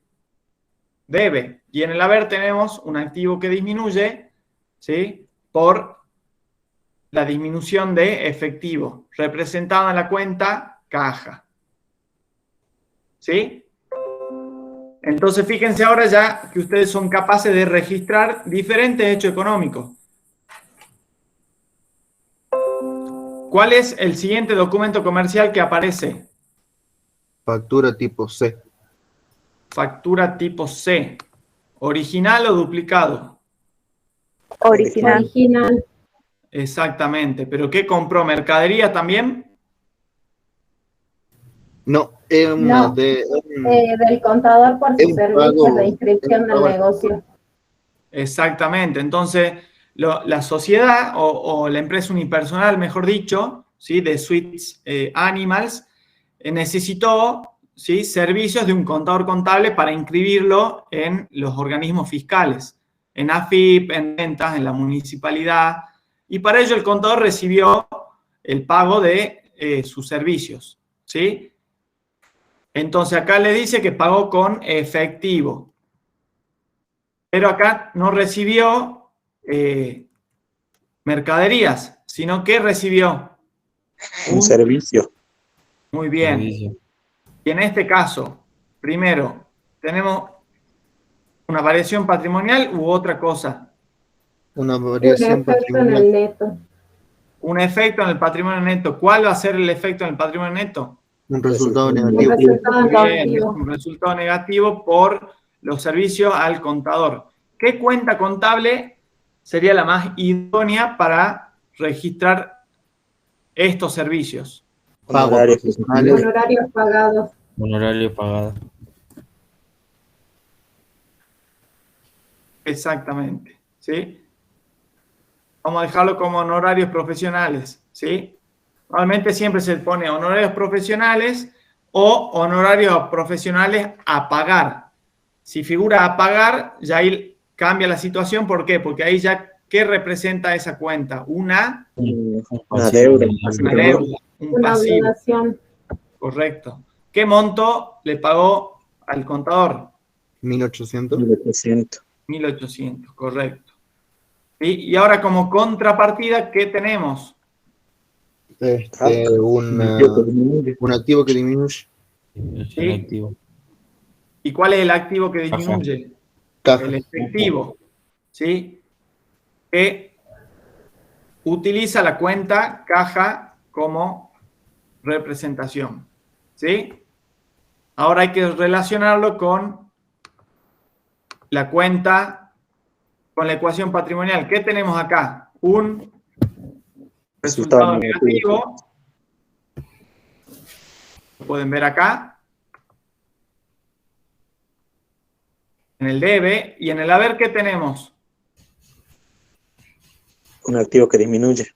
debe. Y en el haber tenemos un activo que disminuye, ¿sí? Por la disminución de efectivo, representada en la cuenta caja. ¿Sí? Entonces, fíjense ahora ya que ustedes son capaces de registrar diferentes hechos económicos. ¿Cuál es el siguiente documento comercial que aparece? Factura tipo C. Factura tipo C. ¿Original o duplicado? Original. Original. Exactamente. ¿Pero qué compró? ¿Mercadería también? No, No. Del contador por sus Es un servicios pago- de inscripción del negocio. Exactamente. Entonces, la sociedad o la empresa unipersonal, mejor dicho, ¿sí? De Sweets Animals, necesitó, ¿sí? Servicios de un contador contable para inscribirlo en los organismos fiscales, en AFIP, en rentas, en la municipalidad, y para ello el contador recibió el pago de sus servicios, ¿sí? Entonces acá le dice que pagó con efectivo, pero acá no recibió mercaderías, sino que recibió Un servicio. Muy bien. Y en este caso, primero, tenemos una variación patrimonial u otra cosa. Una Un variación efecto en patrimonial. el neto. Un efecto en el patrimonio neto. ¿Cuál va a ser el efecto en el patrimonio neto? Un resultado Un negativo. resultado Muy bien, es negativo. un resultado negativo por los servicios al contador. ¿Qué cuenta contable sería la más idónea para registrar estos servicios? Pago Honorarios profesionales. Honorarios pagados. Honorario pagado. Exactamente, ¿sí? Vamos a dejarlo como honorarios profesionales, ¿sí? Normalmente siempre se pone honorarios profesionales o honorarios profesionales a pagar. Si figura a pagar, ya ahí cambia la situación. ¿Por qué? Porque ahí ya, ¿qué representa esa cuenta? Una deuda. deuda, un Una pasivo. obligación. Correcto. ¿Qué monto le pagó al contador? 1800. 1800. 1.800, correcto. ¿Sí? Y ahora como contrapartida, ¿qué tenemos? Un activo que disminuye. El activo. ¿Y cuál es el activo que Caja. disminuye? Caja. El efectivo, ¿sí? Que utiliza la cuenta caja como representación, ¿sí? Ahora hay que relacionarlo con la cuenta, con la ecuación patrimonial. ¿Qué tenemos acá? Un resultado negativo. Lo pueden ver acá. En el debe y en el haber, ¿qué tenemos? Un activo que disminuye.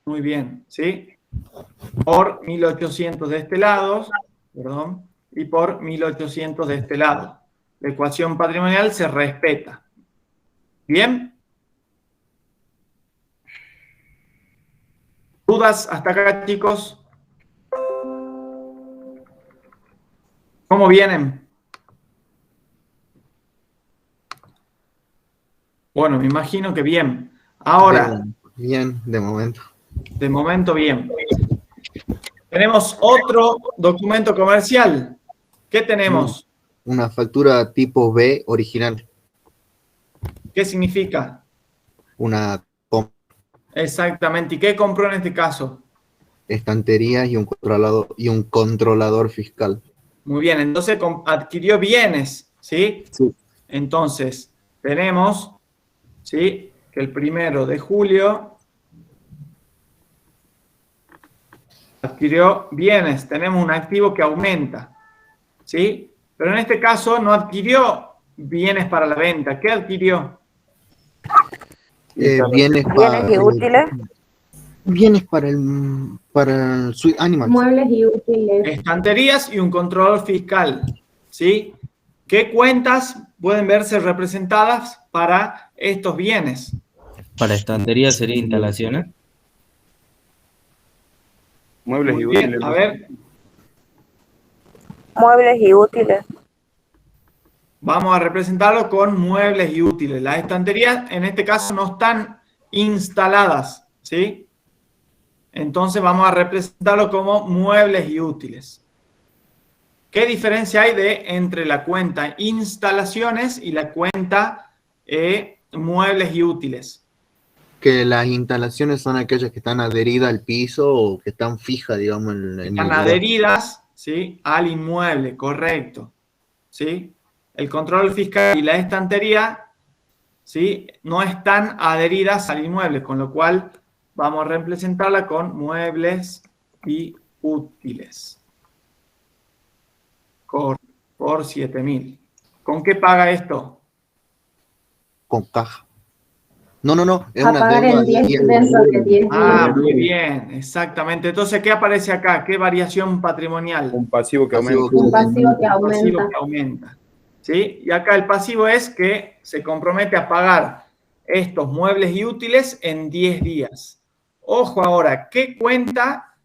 Muy bien, ¿sí? Por 1.800 de este lado, perdón, y por 1.800 de este lado. La ecuación patrimonial se respeta. ¿Bien? ¿Dudas hasta acá, chicos? ¿Cómo vienen? Bueno, me imagino que bien. Ahora, Bien, de momento. de momento bien. Tenemos otro documento comercial. ¿Qué tenemos? Una factura tipo B original. ¿Qué significa? Una Exactamente. ¿Y qué compró en este caso? estantería y un controlador fiscal. Muy bien, entonces adquirió bienes, ¿sí? Sí. Entonces, tenemos, ¿sí? Que el 1 de julio adquirió bienes, tenemos un activo que aumenta, ¿sí? Pero en este caso no adquirió bienes para la venta. ¿Qué adquirió? Bienes y útiles. Bienes para el Sweet Animals. Muebles y útiles. Estanterías y un controlador fiscal, ¿sí? ¿Qué cuentas pueden verse representadas para estos bienes? Para estantería sería instalaciones. Muebles y Muy bien, útiles. a ver, Muebles y útiles. vamos a representarlo con muebles y útiles. Las estanterías, en este caso, no están instaladas, ¿sí? Entonces vamos a representarlo como muebles y útiles. ¿Qué diferencia hay entre la cuenta instalaciones y la cuenta muebles y útiles? Que las instalaciones son aquellas que están adheridas al piso o que están fijas, digamos, en el Están lugar. adheridas, ¿sí?, al inmueble, correcto. ¿Sí? El control fiscal y la estantería, ¿sí?, no están adheridas al inmueble, con lo cual vamos a representarla con muebles y útiles. Por 7.000. ¿Con qué paga esto? Con caja. No, es A una pagar deuda en de 10 10 dentro de 10 días. Ah, muy bien, exactamente. Entonces, ¿qué aparece acá? ¿Qué variación patrimonial? Un pasivo que aumenta. Un pasivo que Un pasivo aumenta. que aumenta. ¿Sí? Y acá el pasivo es que se compromete a pagar estos muebles y útiles en 10 días. Ojo ahora, ¿qué cuenta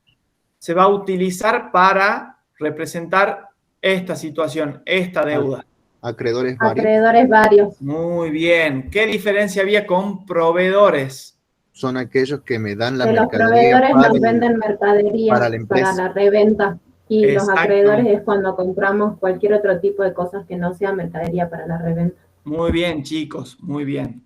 se va a utilizar para representar esta situación, esta deuda? acreedores varios. Acreedores varios. Muy bien. ¿Qué diferencia había con proveedores? Son aquellos que me dan la Que los mercadería proveedores para, nos venden mercadería para la empresa. para la reventa. Y los Exacto. acreedores es cuando compramos cualquier otro tipo de cosas que no sea mercadería para la reventa. Muy bien, chicos, muy bien.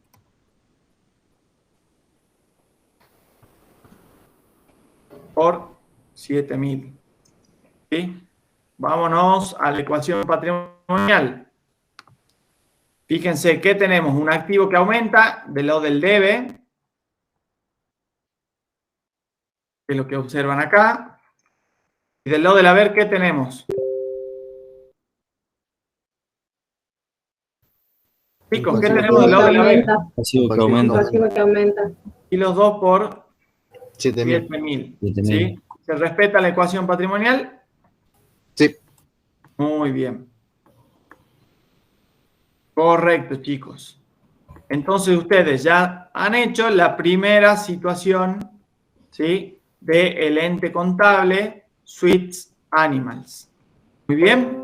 Por 7.000. ¿Sí? Vámonos a la ecuación patrimonial. Fíjense que tenemos un activo que aumenta del lado del debe, que es lo que observan acá. Y del lado del haber, ¿qué tenemos? Chicos, ¿qué tenemos del lado del haber? Pasivo que Un aumenta. pasivo que aumenta. Y los dos por 7.000. 7.000. 7.000. ¿Sí? ¿Se respeta la ecuación patrimonial? Sí. Muy bien. Correcto, chicos. Entonces ustedes ya han hecho la primera situación, ¿sí?, del ente contable Sweet Animals. Muy bien.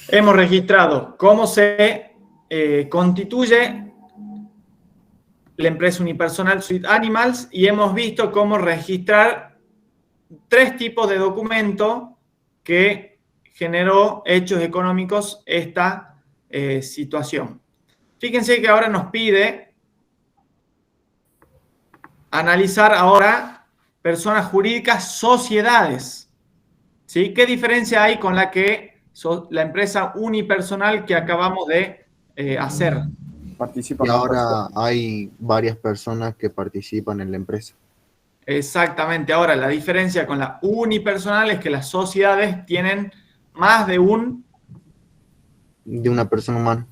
Hemos registrado cómo se constituye la empresa unipersonal Sweet Animals y hemos visto cómo registrar 3 tipos de documento que generó hechos económicos esta situación. Fíjense que ahora nos pide analizar ahora personas jurídicas, sociedades. ¿Sí? ¿Qué diferencia hay con la empresa unipersonal que acabamos de hacer? Participa Y más ahora personas. hay varias personas que participan en la empresa. Exactamente. Ahora, la diferencia con la unipersonal es que las sociedades tienen más de un De una persona humana.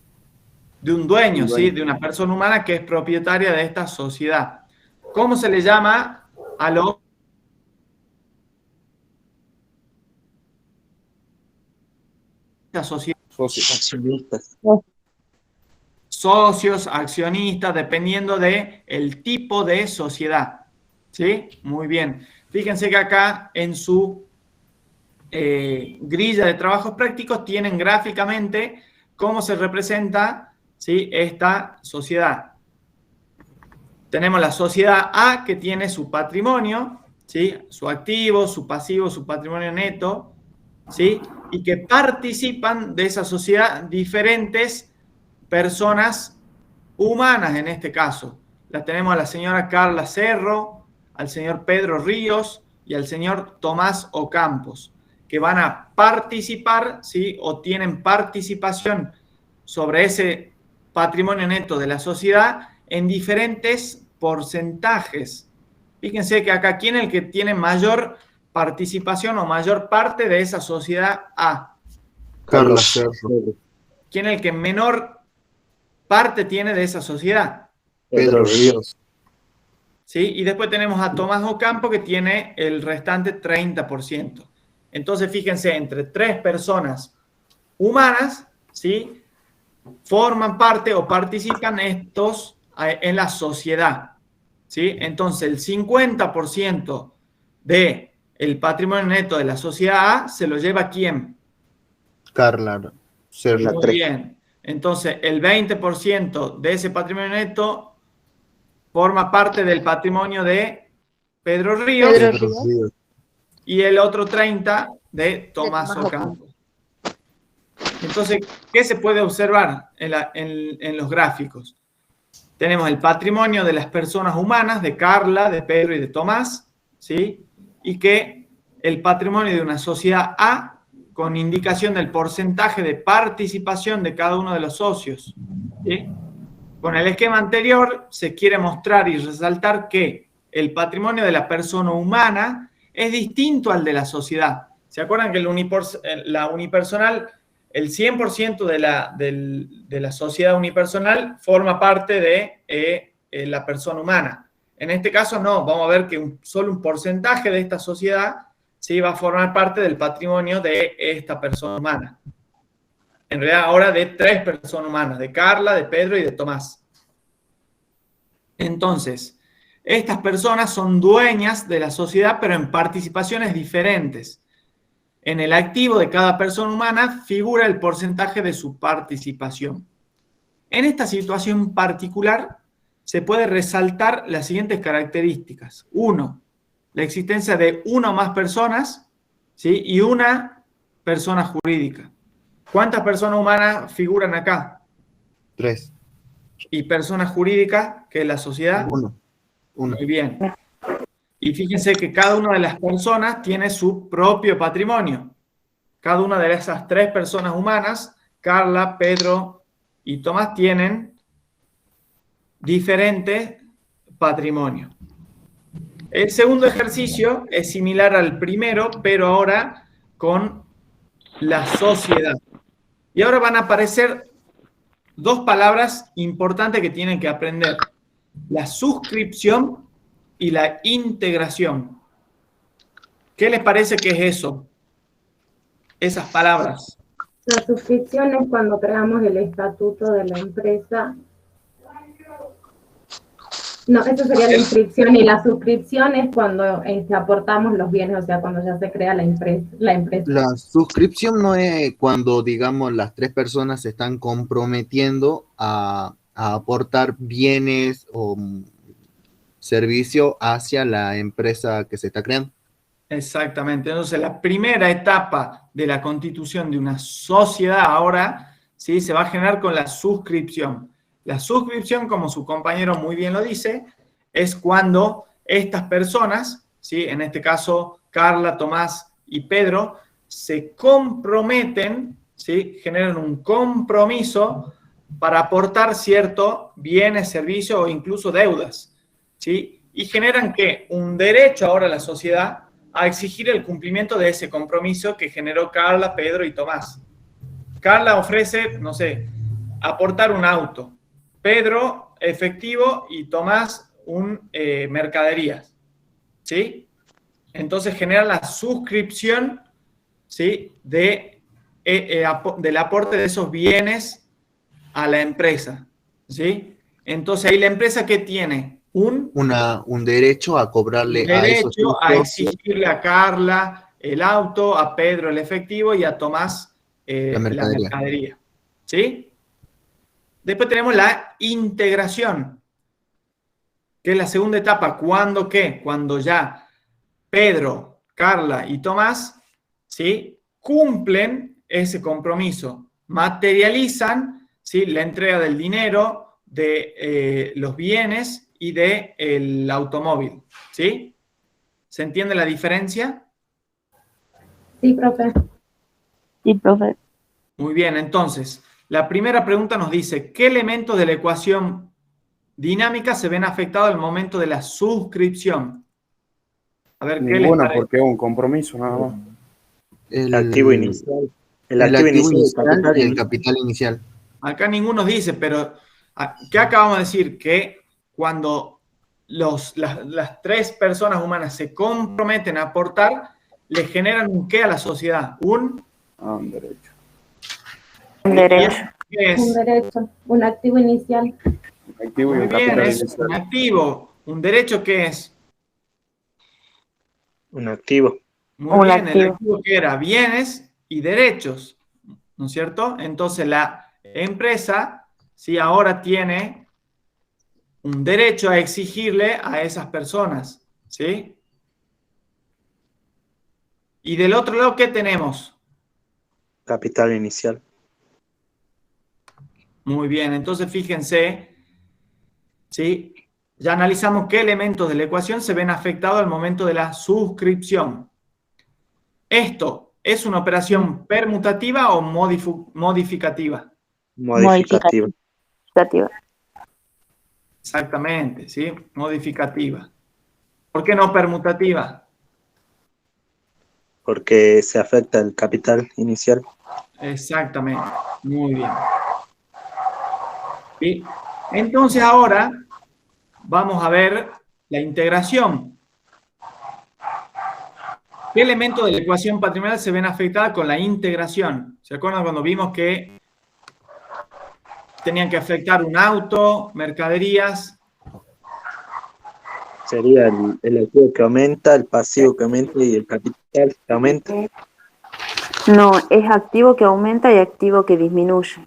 dueño, ¿sí? De una persona humana que es propietaria de esta sociedad. ¿Cómo se le llama a los sociedades? Accionistas. Socios, accionistas, dependiendo del tipo de sociedad. ¿Sí? Muy bien. Fíjense que acá en su grilla de trabajos prácticos tienen gráficamente cómo se representa, ¿sí?, esta sociedad. Tenemos la sociedad A, que tiene su patrimonio, ¿sí?, su activo, su pasivo, su patrimonio neto, ¿sí?, y que participan de esa sociedad diferentes personas humanas en este caso. La tenemos a la señora Carla Cerro, al señor Pedro Ríos y al señor Tomás Ocampos, que van a participar, ¿sí?, o tienen participación sobre ese patrimonio neto de la sociedad en diferentes porcentajes. Fíjense que acá, ¿quién es el que tiene mayor participación o mayor parte de esa sociedad A? Carlos Cerro. ¿Quién es el que menor parte tiene de esa sociedad? Pedro Ríos. ¿Sí? Y después tenemos a Tomás Ocampo, que tiene el restante 30%. Entonces, fíjense, entre 3 personas humanas, ¿sí?, forman parte o participan estos en la sociedad. ¿Sí? Entonces, el 50% de el patrimonio neto de la sociedad A se lo lleva ¿quién? Carla. Muy bien. Entonces, el 20% de ese patrimonio neto forma parte del patrimonio de Pedro Ríos, y el otro 30% de Tomás Ocampo. Entonces, ¿qué se puede observar en los gráficos? Tenemos el patrimonio de las personas humanas, de Carla, de Pedro y de Tomás, ¿sí? Y que el patrimonio de una sociedad A, con indicación del porcentaje de participación de cada uno de los socios, ¿sí? Con el esquema anterior se quiere mostrar y resaltar que el patrimonio de la persona humana es distinto al de la sociedad. ¿Se acuerdan que la unipersonal, el 100% de la sociedad unipersonal forma parte de la persona humana? En este caso no, vamos a ver que solo un porcentaje de esta sociedad sí va a formar parte del patrimonio de esta persona humana. En realidad ahora de 3 personas humanas, de Carla, de Pedro y de Tomás. Entonces, estas personas son dueñas de la sociedad, pero en participaciones diferentes. En el activo de cada persona humana figura el porcentaje de su participación. En esta situación particular se puede resaltar las siguientes características. 1, la existencia de una o más personas, ¿sí? Y una persona jurídica. ¿Cuántas personas humanas figuran acá? 3. ¿Y personas jurídicas, que es la sociedad? 1. Muy bien. Y fíjense que cada una de las personas tiene su propio patrimonio. Cada una de esas 3 personas humanas, Carla, Pedro y Tomás, tienen diferente patrimonio. El segundo ejercicio es similar al primero, pero ahora con la sociedad. Y ahora van a aparecer 2 palabras importantes que tienen que aprender: la suscripción y la integración. ¿Qué les parece que es eso? Esas palabras. La suscripción es cuando creamos el estatuto de la empresa. No, eso sería la inscripción, y la suscripción es cuando aportamos los bienes, o sea, cuando ya se crea la empresa. La suscripción no es cuando, digamos, las 3 personas se están comprometiendo a aportar bienes o servicio hacia la empresa que se está creando. Exactamente. Entonces, la primera etapa de la constitución de una sociedad ahora, ¿sí?, se va a generar con la suscripción. La suscripción, como su compañero muy bien lo dice, es cuando estas personas, ¿sí?, en este caso Carla, Tomás y Pedro, se comprometen, ¿sí?, generan un compromiso para aportar ciertos bienes, servicios o incluso deudas, ¿sí? Y generan ¿qué? Un derecho ahora a la sociedad a exigir el cumplimiento de ese compromiso que generó Carla, Pedro y Tomás. Carla ofrece, no sé, aportar un auto. Pedro, efectivo, y Tomás, mercaderías. ¿Sí? Entonces genera la suscripción, ¿sí?, del aporte de esos bienes a la empresa. ¿Sí? Entonces ahí la empresa, ¿qué tiene? Un derecho a cobrarle a exigirle a Carla el auto, a Pedro el efectivo y a Tomás la mercadería. ¿Sí? Después tenemos la integración, que es la segunda etapa. ¿Cuándo qué? Cuando ya Pedro, Carla y Tomás, ¿sí?, cumplen ese compromiso, materializan, ¿sí?, la entrega del dinero, de los bienes y del automóvil. ¿Sí? ¿Se entiende la diferencia? Sí, profe. Sí, profe. Muy bien, entonces, la primera pregunta nos dice, ¿qué elementos de la ecuación dinámica se ven afectados al momento de la suscripción? A ver, ¿qué les parece? Porque es un compromiso nada más. El activo inicial. El activo inicial y el capital inicial. Acá ninguno dice, pero ¿qué acabamos de decir? Que cuando las 3 personas humanas se comprometen a aportar, le generan un ¿qué a la sociedad? Un derecho. Un derecho. ¿Qué es? Un derecho, un activo inicial. Un activo y Muy un bien, capital es inicial. un activo. ¿Un derecho qué es? Un activo. Muy Un bien, el activo. activo que era bienes y derechos, ¿no es cierto? Entonces la empresa, sí, ahora tiene un derecho a exigirle a esas personas, ¿sí? Y del otro lado, ¿qué tenemos? Capital inicial. Muy bien, entonces fíjense, ¿sí? Ya analizamos qué elementos de la ecuación se ven afectados al momento de la suscripción. ¿Esto es una operación permutativa o modificativa? Modificativa. Modificativa. Exactamente, ¿sí? Modificativa. ¿Por qué no permutativa? Porque se afecta el capital inicial. Exactamente, muy bien. ¿Sí? Entonces ahora vamos a ver la integración. ¿Qué elementos de la ecuación patrimonial se ven afectados con la integración? ¿Se acuerdan cuando vimos que tenían que afectar un auto, mercaderías? Sería el activo que aumenta, el pasivo que aumenta y el capital que aumenta. No, es activo que aumenta y activo que disminuye.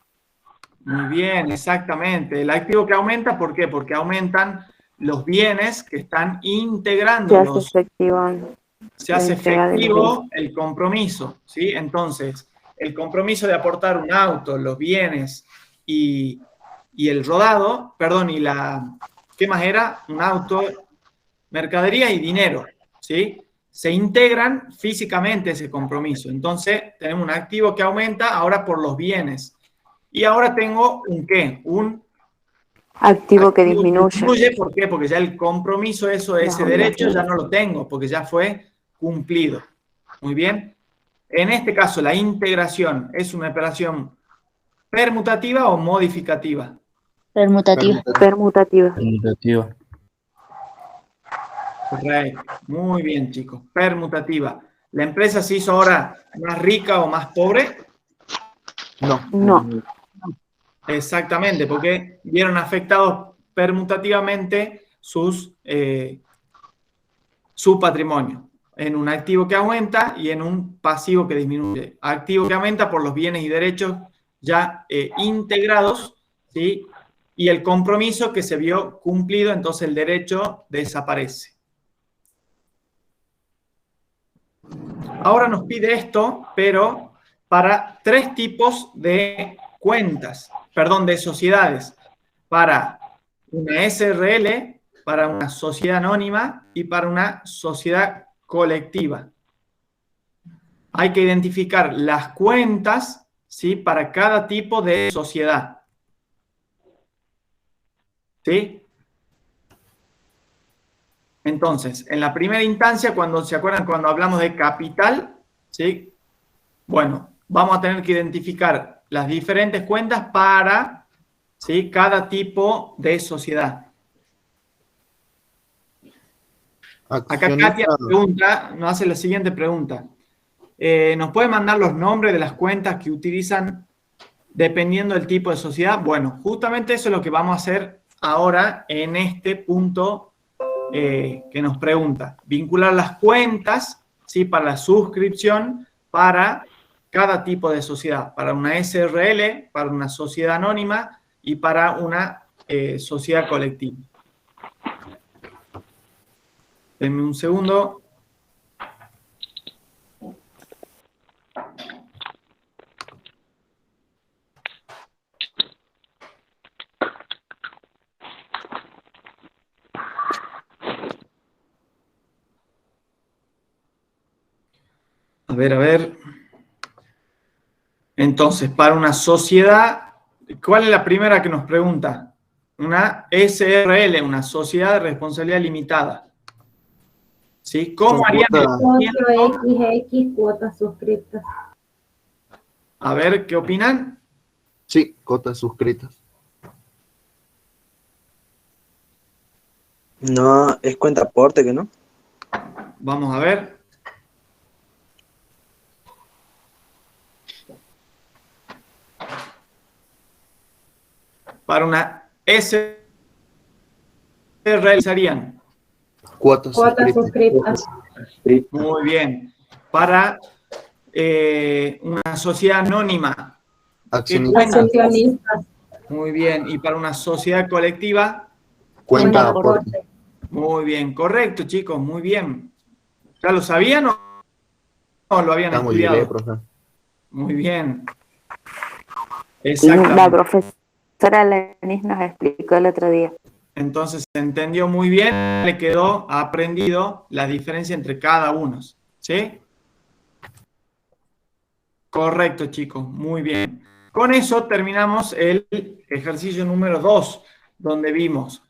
Muy bien, exactamente. El activo que aumenta, ¿por qué? Porque aumentan los bienes que están integrando Se hace los... efectivo. Se la hace entrega de los efectivo el compromiso, ¿sí? Entonces, el compromiso de aportar un auto, los bienes y el rodado, perdón, y la... ¿Qué más era? Un auto, mercadería y dinero, ¿sí? Se integran físicamente ese compromiso. Entonces, tenemos un activo que aumenta ahora por los bienes. Y ahora tengo un ¿qué? Un activo que disminuye. ¿Por qué? Porque ya el compromiso, ese derecho ya no lo tengo, porque ya fue cumplido. Muy bien. En este caso, la integración es una operación permutativa o modificativa. Permutativa. Permutativa. Permutativa. Correcto. Muy bien, chicos. Permutativa. ¿La empresa se hizo ahora más rica o más pobre? No. Exactamente, porque vieron afectados permutativamente su patrimonio, en un activo que aumenta y en un pasivo que disminuye. Activo que aumenta por los bienes y derechos ya integrados, ¿sí? Y el compromiso que se vio cumplido, entonces el derecho desaparece. Ahora nos pide esto, pero para 3 tipos de cuentas, perdón, de sociedades. Para una SRL, para una sociedad anónima y para una sociedad colectiva. Hay que identificar las cuentas, ¿sí? Para cada tipo de sociedad. ¿Sí? Entonces, en la primera instancia, cuando se acuerdan, cuando hablamos de capital, ¿sí? Bueno, vamos a tener que identificar las diferentes cuentas para, ¿sí? Cada tipo de sociedad. Acá Katia nos hace la siguiente pregunta. ¿Nos puede mandar los nombres de las cuentas que utilizan dependiendo del tipo de sociedad? Bueno, justamente eso es lo que vamos a hacer ahora en este punto que nos pregunta. Vincular las cuentas, ¿sí? Para la suscripción para cada tipo de sociedad. Para una SRL, para una sociedad anónima y para una sociedad colectiva. Denme un segundo. A ver. Entonces, para una sociedad, ¿cuál es la primera que nos pregunta? Una SRL, una sociedad de responsabilidad limitada. ¿Sí? ¿Cómo harían el movimiento? 4XX cuotas suscritas. A ver, ¿qué opinan? Sí, cuotas suscritas. No, es cuenta aporte, ¿que no? Vamos a ver. Para una SRL serían Cuotas suscritas. Muy bien. Para una sociedad anónima, ¿qué cuenta? Accionistas. Muy bien. Y para una sociedad colectiva, Cuenta aporte. muy bien. Correcto, chicos, muy bien. ¿Ya lo sabían o lo habían Estamos libre, estudiado? profe. Muy bien. La Exactamente. profesora Lenis nos explicó el otro día. Entonces se entendió muy bien, le quedó aprendido la diferencia entre cada uno. ¿Sí? Correcto, chicos, muy bien. Con eso terminamos el ejercicio número 2, donde vimos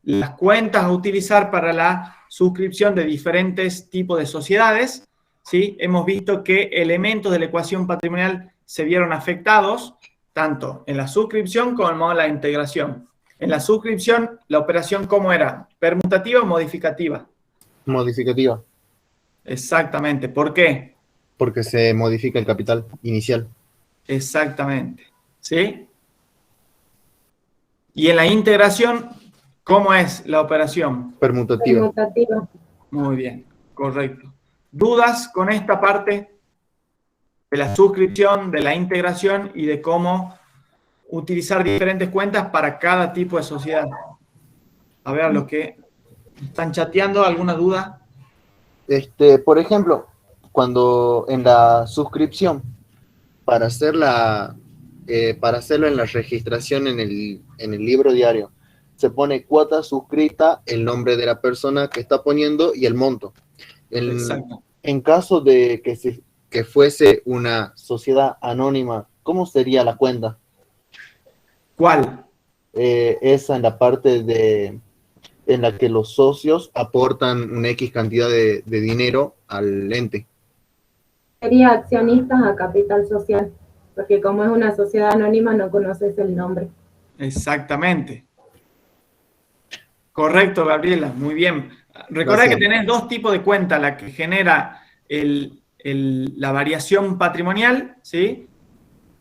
las cuentas a utilizar para la suscripción de diferentes tipos de sociedades. ¿Sí? Hemos visto que elementos de la ecuación patrimonial se vieron afectados, tanto en la suscripción como en la integración. En la suscripción, la operación, ¿cómo era? ¿Permutativa o modificativa? Modificativa, Exactamente. ¿Por qué? porque se modifica el capital inicial. Exactamente. ¿Sí? Y en la integración, ¿cómo es la operación? Permutativa. Permutativa. Muy bien, correcto. ¿Dudas con esta parte de la suscripción, de la integración y de cómo utilizar diferentes cuentas para cada tipo de sociedad? A ver, los que están chateando, ¿alguna duda? Por ejemplo, cuando en la suscripción, para para hacerlo en la registración en el libro diario, se pone cuota suscrita, el nombre de la persona que está poniendo y el monto. Exacto. En caso de que fuese una sociedad anónima, ¿cómo sería la cuenta? ¿Cuál? Esa en la parte en la que los socios aportan una X cantidad de dinero al ente. Sería accionistas a capital social, porque como es una sociedad anónima no conoces el nombre. Exactamente. Correcto, Gabriela, muy bien. Recuerda Gracias. que tenés dos tipos de cuenta, la que genera la variación patrimonial, ¿sí?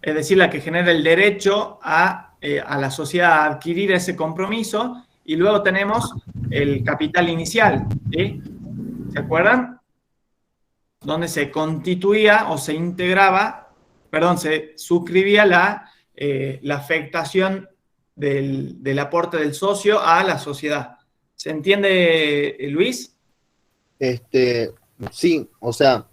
Es decir, la que genera el derecho a la sociedad a adquirir ese compromiso, y luego tenemos el capital inicial, ¿sí? ¿Se acuerdan? Donde se constituía o se integraba, perdón, se suscribía la afectación del aporte del socio a la sociedad. ¿Se entiende, Luis? Sí, o sea,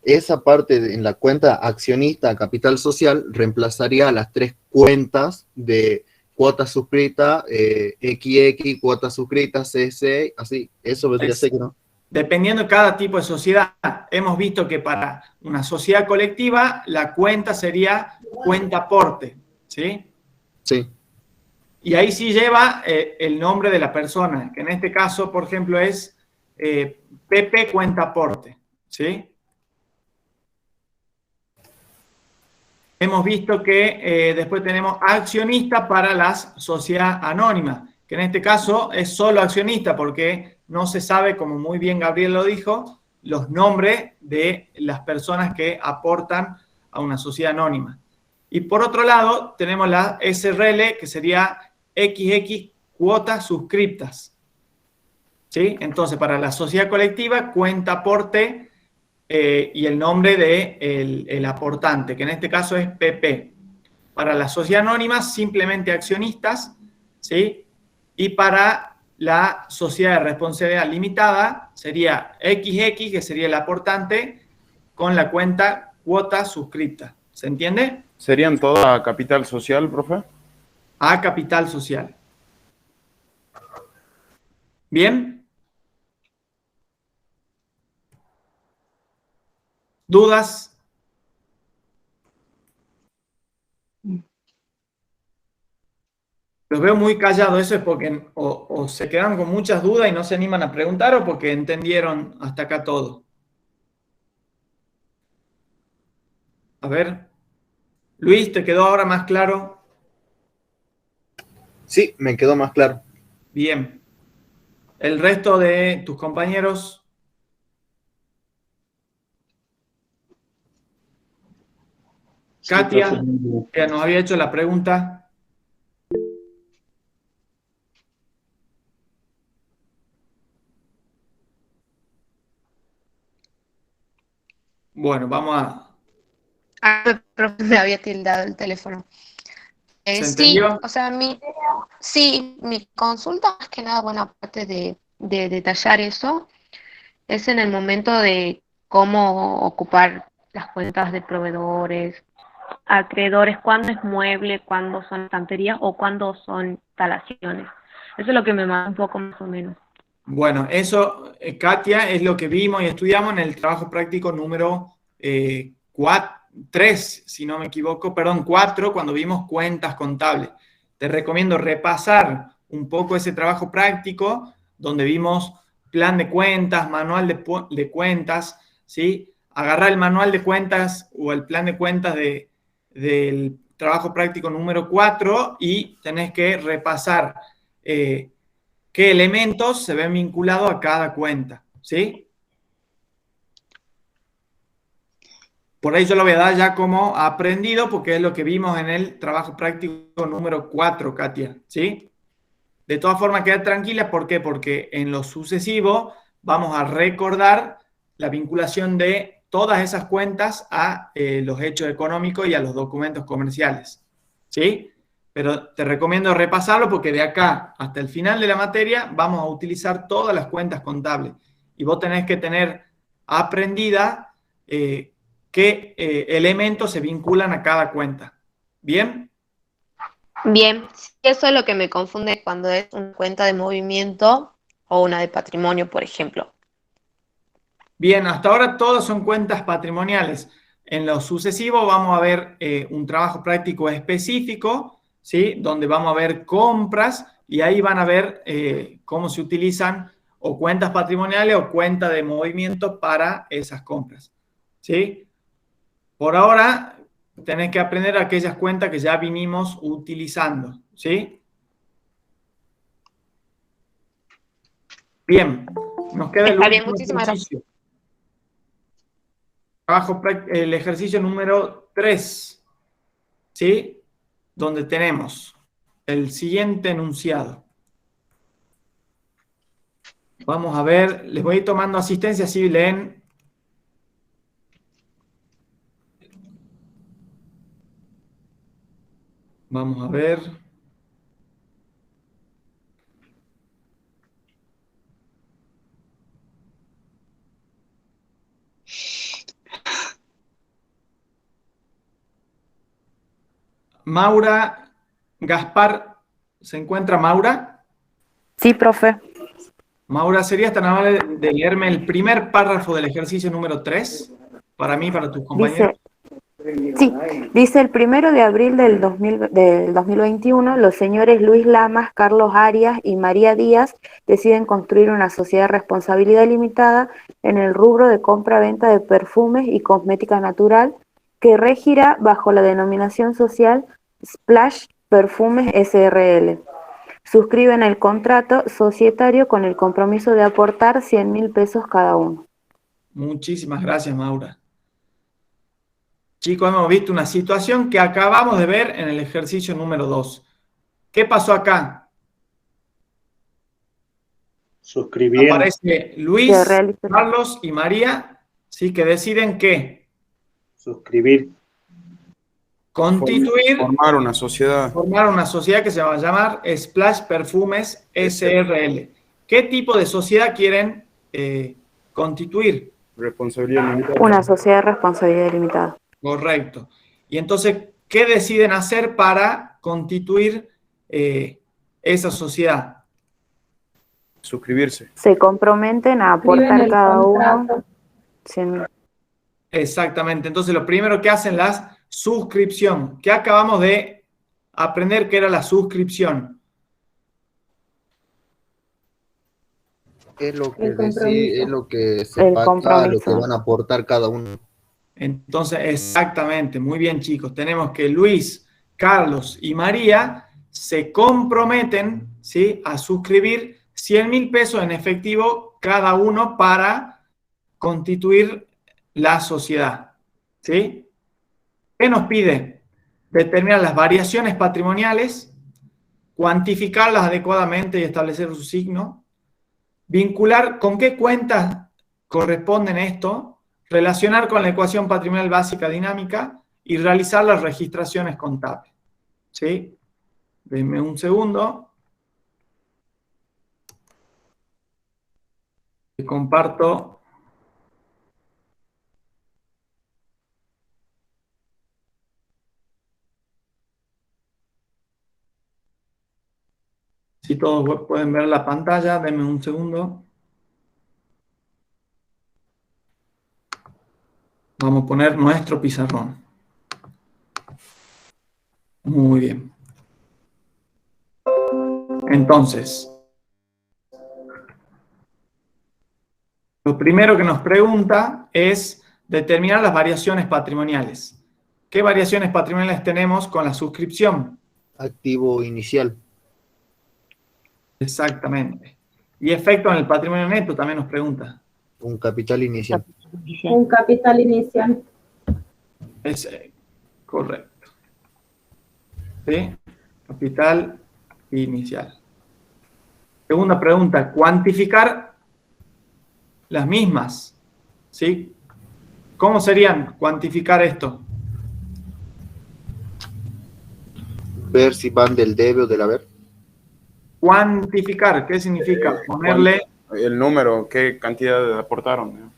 esa parte en la cuenta accionista capital social reemplazaría a las tres cuentas de cuota suscrita, XX, cuota suscrita, CC, así, eso vendría a ser, ¿no? Dependiendo de cada tipo de sociedad, hemos visto que para una sociedad colectiva la cuenta sería cuenta aporte, ¿sí? Sí. Y ahí sí lleva el nombre de la persona, que en este caso, por ejemplo, es Pepe cuenta aporte, ¿sí? Hemos visto que después tenemos accionista para las sociedades anónimas, que en este caso es solo accionista porque no se sabe, como muy bien Gabriel lo dijo, los nombres de las personas que aportan a una sociedad anónima. Y por otro lado, tenemos la SRL, que sería XX cuotas suscriptas. ¿Sí? Entonces, para la sociedad colectiva, cuenta aporte y el nombre de el aportante, que en este caso es PP. Para la sociedad anónima, simplemente accionistas, ¿sí? Y para la sociedad de responsabilidad limitada, sería XX, que sería el aportante, con la cuenta cuota suscripta. ¿Se entiende? ¿Serían todas capital social, profe? A capital social. ¿Bien? ¿Dudas? Los veo muy callados. Eso es porque o se quedan con muchas dudas y no se animan a preguntar, o porque entendieron hasta acá todo. A ver. Luis, ¿te quedó ahora más claro? Sí, me quedó más claro. Bien. ¿El resto de tus compañeros? Sí, Katia, profe. que nos había hecho la pregunta. Bueno, vamos a... Ah, profe, me había tildado el teléfono. ¿Se Sí, entendió? o sea, sí, mi consulta más que nada, bueno, aparte de detallar eso, es en el momento de cómo ocupar las cuentas de proveedores, acreedores, cuándo es mueble, cuándo son estanterías o cuándo son instalaciones. Eso es lo que me manda un poco más o menos. Bueno, eso, Katia, es lo que vimos y estudiamos en el trabajo práctico número 3, si no me equivoco, perdón, 4, cuando vimos cuentas contables. Te recomiendo repasar un poco ese trabajo práctico, donde vimos plan de cuentas, manual de cuentas, ¿sí? Agarrar el manual de cuentas o el plan de cuentas del trabajo práctico número 4 y tenés que repasar qué elementos se ven vinculados a cada cuenta, ¿sí? Por ahí yo lo voy a dar ya como aprendido, porque es lo que vimos en el trabajo práctico número 4, Katia, ¿sí? De todas formas, quedad tranquila, ¿por qué? Porque en lo sucesivo vamos a recordar la vinculación de todas esas cuentas a los hechos económicos y a los documentos comerciales, ¿sí? Pero te recomiendo repasarlo porque de acá hasta el final de la materia vamos a utilizar todas las cuentas contables y vos tenés que tener aprendida qué elementos se vinculan a cada cuenta. ¿Bien? Bien, sí, eso es lo que me confunde cuando es una cuenta de movimiento o una de patrimonio, por ejemplo. Bien, hasta ahora todas son cuentas patrimoniales. En lo sucesivo vamos a ver un trabajo práctico específico, ¿sí? Donde vamos a ver compras y ahí van a ver cómo se utilizan o cuentas patrimoniales o cuentas de movimiento para esas compras, ¿sí? Por ahora tenés que aprender aquellas cuentas que ya vinimos utilizando, ¿sí? Bien, nos queda el Está bien, último muchísimas gracias. ejercicio. El ejercicio número 3, ¿sí? Donde tenemos el siguiente enunciado. Vamos a ver, les voy a ir tomando asistencia, así leen. Vamos a ver. Maura, Gaspar, ¿se encuentra Maura? Sí, profe. Maura, ¿serías tan amable de leerme el primer párrafo del ejercicio número 3? Para mí, para tus compañeros. Dice el 1 de abril del 2021, los señores Luis Lamas, Carlos Arias y María Díaz deciden construir una sociedad de responsabilidad limitada en el rubro de compra-venta de perfumes y cosmética natural que regirá bajo la denominación social Splash Perfumes SRL. Suscriben el contrato societario con el compromiso de aportar 100.000 pesos cada uno. Muchísimas gracias, Maura. Chicos, hemos visto una situación que acabamos de ver en el ejercicio número 2. ¿Qué pasó acá? Suscribir. Aparece Luis, Carlos y María, ¿sí? Que deciden ¿qué? Suscribir. Constituir. Formar una sociedad. Formar una sociedad que se va a llamar Splash Perfumes SRL. ¿Qué tipo de sociedad quieren constituir? Responsabilidad limitada. Una sociedad de responsabilidad limitada. Correcto. Y entonces, ¿qué deciden hacer para constituir esa sociedad? Suscribirse. Se comprometen a aportar cada uno 100.000. Exactamente. Entonces, lo primero que hacen la suscripción. ¿Qué acabamos de aprender que era la suscripción? Es lo que decide, es lo que se pacta, lo que van a aportar cada uno. Entonces, exactamente, muy bien, chicos. Tenemos que Luis, Carlos y María se comprometen, ¿sí?, a suscribir 100.000 pesos en efectivo cada uno para constituir la sociedad, ¿sí? ¿Qué nos pide? Determinar las variaciones patrimoniales, cuantificarlas adecuadamente y establecer su signo, vincular con qué cuentas corresponden esto, relacionar con la ecuación patrimonial básica dinámica y realizar las registraciones contables. ¿Sí? Denme un segundo. Y comparto. Si todos pueden ver la pantalla, denme un segundo. Vamos a poner nuestro pizarrón. Muy bien. Entonces, lo primero que nos pregunta es determinar las variaciones patrimoniales. ¿Qué variaciones patrimoniales tenemos con la suscripción? Activo inicial. Exactamente. Y efecto en el patrimonio neto también nos pregunta. Un capital inicial. Un capital inicial. Es correcto. ¿Sí? Capital inicial. Segunda pregunta, cuantificar las mismas. ¿Sí? ¿Cómo serían cuantificar esto? Ver si van del debe o del haber. Cuantificar, ¿qué significa? Ponerle El número, qué cantidad aportaron.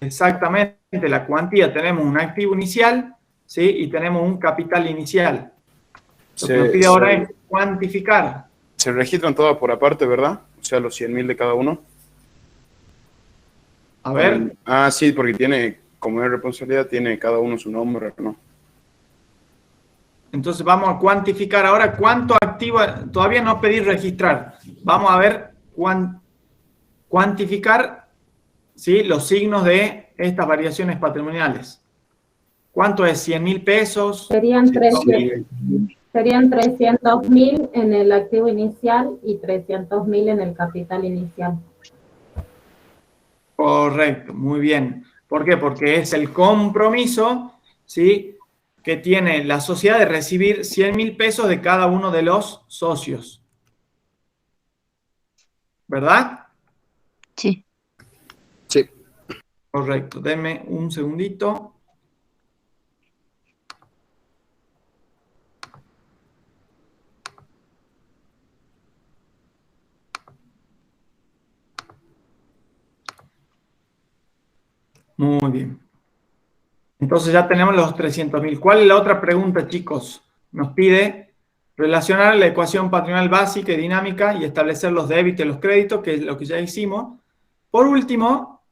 exactamente la cuantía. Tenemos un activo inicial, ¿sí? Y tenemos un capital inicial. Lo que nos pide ahora es cuantificar. Se registran todas por aparte, ¿verdad? O sea, los 100.000 de cada uno. A ver. Ah, sí, porque tiene, como es responsabilidad, tiene cada uno su nombre, ¿no? Entonces vamos a cuantificar ahora cuánto activo, todavía no pedí registrar. Vamos a ver cuantificar, ¿sí? Los signos de estas variaciones patrimoniales. ¿Cuánto es? ¿100.000 pesos? Serían 300.000 en el activo inicial y 300.000 en el capital inicial. Correcto, muy bien. ¿Por qué? Porque es el compromiso, ¿sí?, que tiene la sociedad de recibir 100.000 pesos de cada uno de los socios. ¿Verdad? Sí. Sí. Correcto. Denme un segundito. Muy bien. Entonces ya tenemos los 300.000. ¿Cuál es la otra pregunta, chicos? Nos pide relacionar la ecuación patrimonial básica y dinámica y establecer los débitos y los créditos, que es lo que ya hicimos. Por último,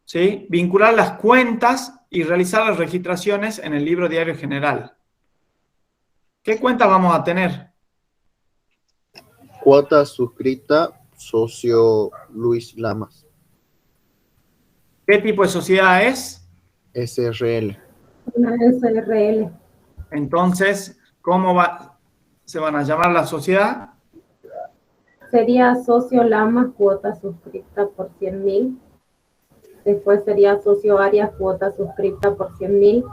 ¿sí?, vincular las cuentas y realizar las registraciones en el libro diario general. ¿Qué cuentas vamos a tener? Cuota suscrita, socio Luis Lamas. ¿Qué tipo de sociedad es? SRL. Una SRL. Entonces, ¿cómo se van a llamar la sociedad? Sería socio Lamas, cuota suscrita por 100.000. Después sería socio Arias, cuota suscrita por 100.000.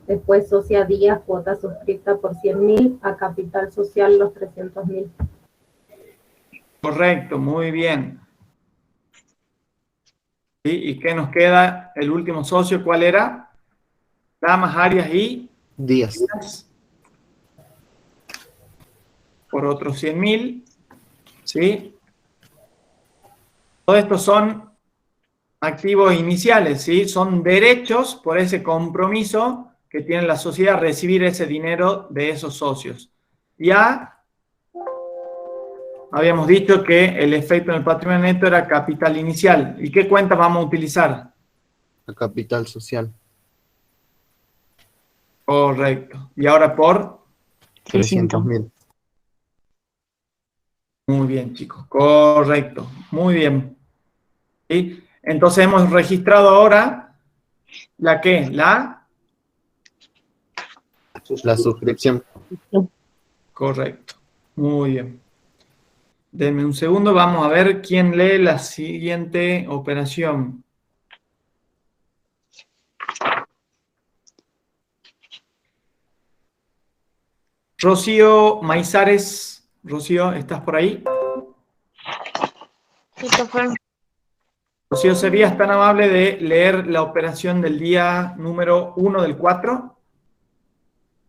Después socia Díaz, cuota suscrita por 100.000. A capital social los 300.000. Correcto, muy bien. ¿Sí? ¿Y qué nos queda? El último socio, ¿cuál era? Lamas, Arias y Díaz. Por otros 100.000. ¿Sí? Todo esto son activos iniciales, ¿sí? Son derechos por ese compromiso que tiene la sociedad a recibir ese dinero de esos socios. Ya habíamos dicho que el efecto en el patrimonio neto era capital inicial. ¿Y qué cuentas vamos a utilizar? La capital social. Correcto. Y ahora por 300.000. Muy bien, chicos. Correcto. Muy bien. ¿Sí? Entonces hemos registrado ahora ¿la qué? La suscripción. Correcto. Muy bien. Denme un segundo. Vamos a ver quién lee la siguiente operación. Rocío Maizares. Rocío, ¿estás por ahí? Sí, profe. Rocío, ¿serías tan amable de leer la operación del día número 1 del 4?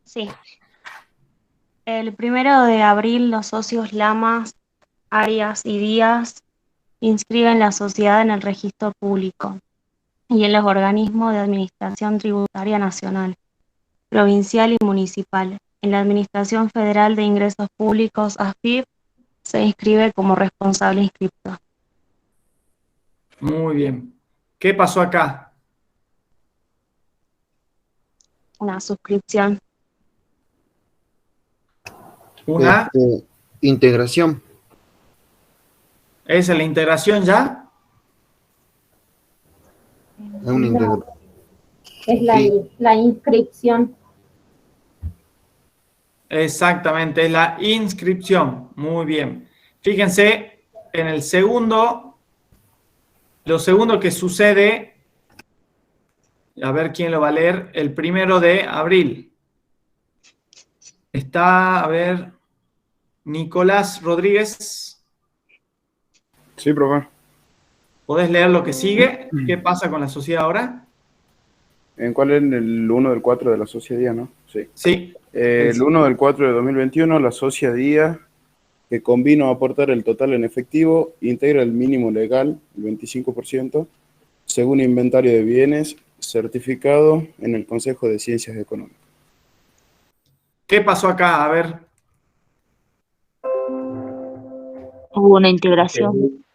Sí. El 1 de abril, los socios Lamas, Arias y Díaz inscriben la sociedad en el registro público y en los organismos de administración tributaria nacional, provincial y municipal. En la Administración Federal de Ingresos Públicos, AFIP, se inscribe como responsable inscriptor. Muy bien. ¿Qué pasó acá? Una suscripción. Una. Integración. ¿Esa es la integración ya? Es una integración. Es la inscripción. Exactamente, es la inscripción. Muy bien. Fíjense, en el segundo, lo segundo que sucede, a ver quién lo va a leer, el 1 de abril. Está, a ver, Nicolás Rodríguez. Sí, profe. ¿Podés leer lo que sigue? ¿Qué pasa con la sociedad ahora? ¿En cuál es el 1 del 4 de la sociedad, no? Sí. Sí. El 1 del 4 de 2021, la sociedad que convino a aportar el total en efectivo, integra el mínimo legal, el 25%, según inventario de bienes, certificado en el Consejo de Ciencias Económicas. ¿Qué pasó acá? A ver. Hubo una integración.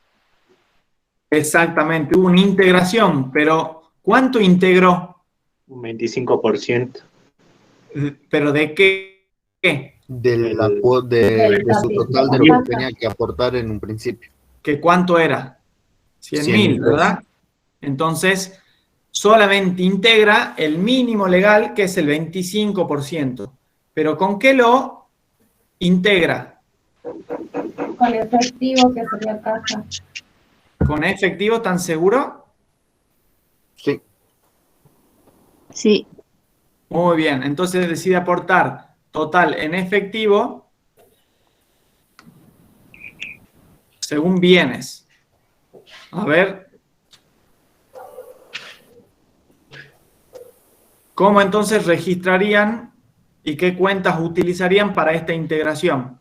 Exactamente, hubo una integración, pero ¿cuánto integró? Un 25%. ¿Pero de qué? De su total de lo que tenía que aportar en un principio. ¿Que cuánto era? 100.000, ¿verdad? Entonces, solamente integra el mínimo legal, que es el 25%. ¿Pero con qué lo integra? Con efectivo, que sería caja. ¿Con efectivo, tan seguro? Sí. Sí. Muy bien, entonces decide aportar total en efectivo según bienes. A ver. ¿Cómo entonces registrarían y qué cuentas utilizarían para esta integración?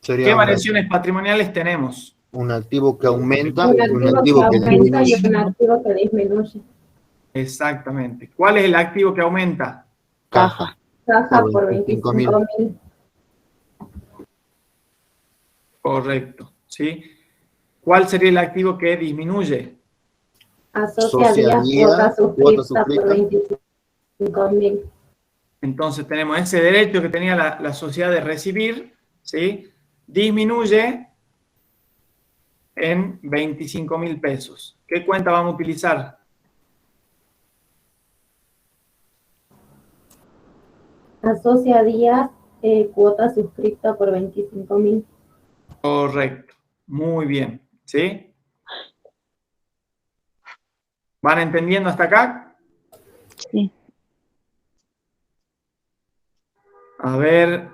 ¿Qué variaciones patrimoniales tenemos? Un activo que aumenta Un y un activo que aumenta y disminuye. un activo que disminuye. Exactamente. ¿Cuál es el activo que aumenta? Caja. Caja por 25.000. Correcto. ¿Sí? ¿Cuál sería el activo que disminuye? Asocia días, cuota suscrita por 25.000. Entonces tenemos ese derecho que tenía la sociedad de recibir, ¿sí? Disminuye en 25.000 pesos. ¿Qué cuenta vamos a utilizar? Asocia días, cuota suscrita por 25.000. Correcto. Muy bien. ¿Sí? ¿Van entendiendo hasta acá? Sí. A ver,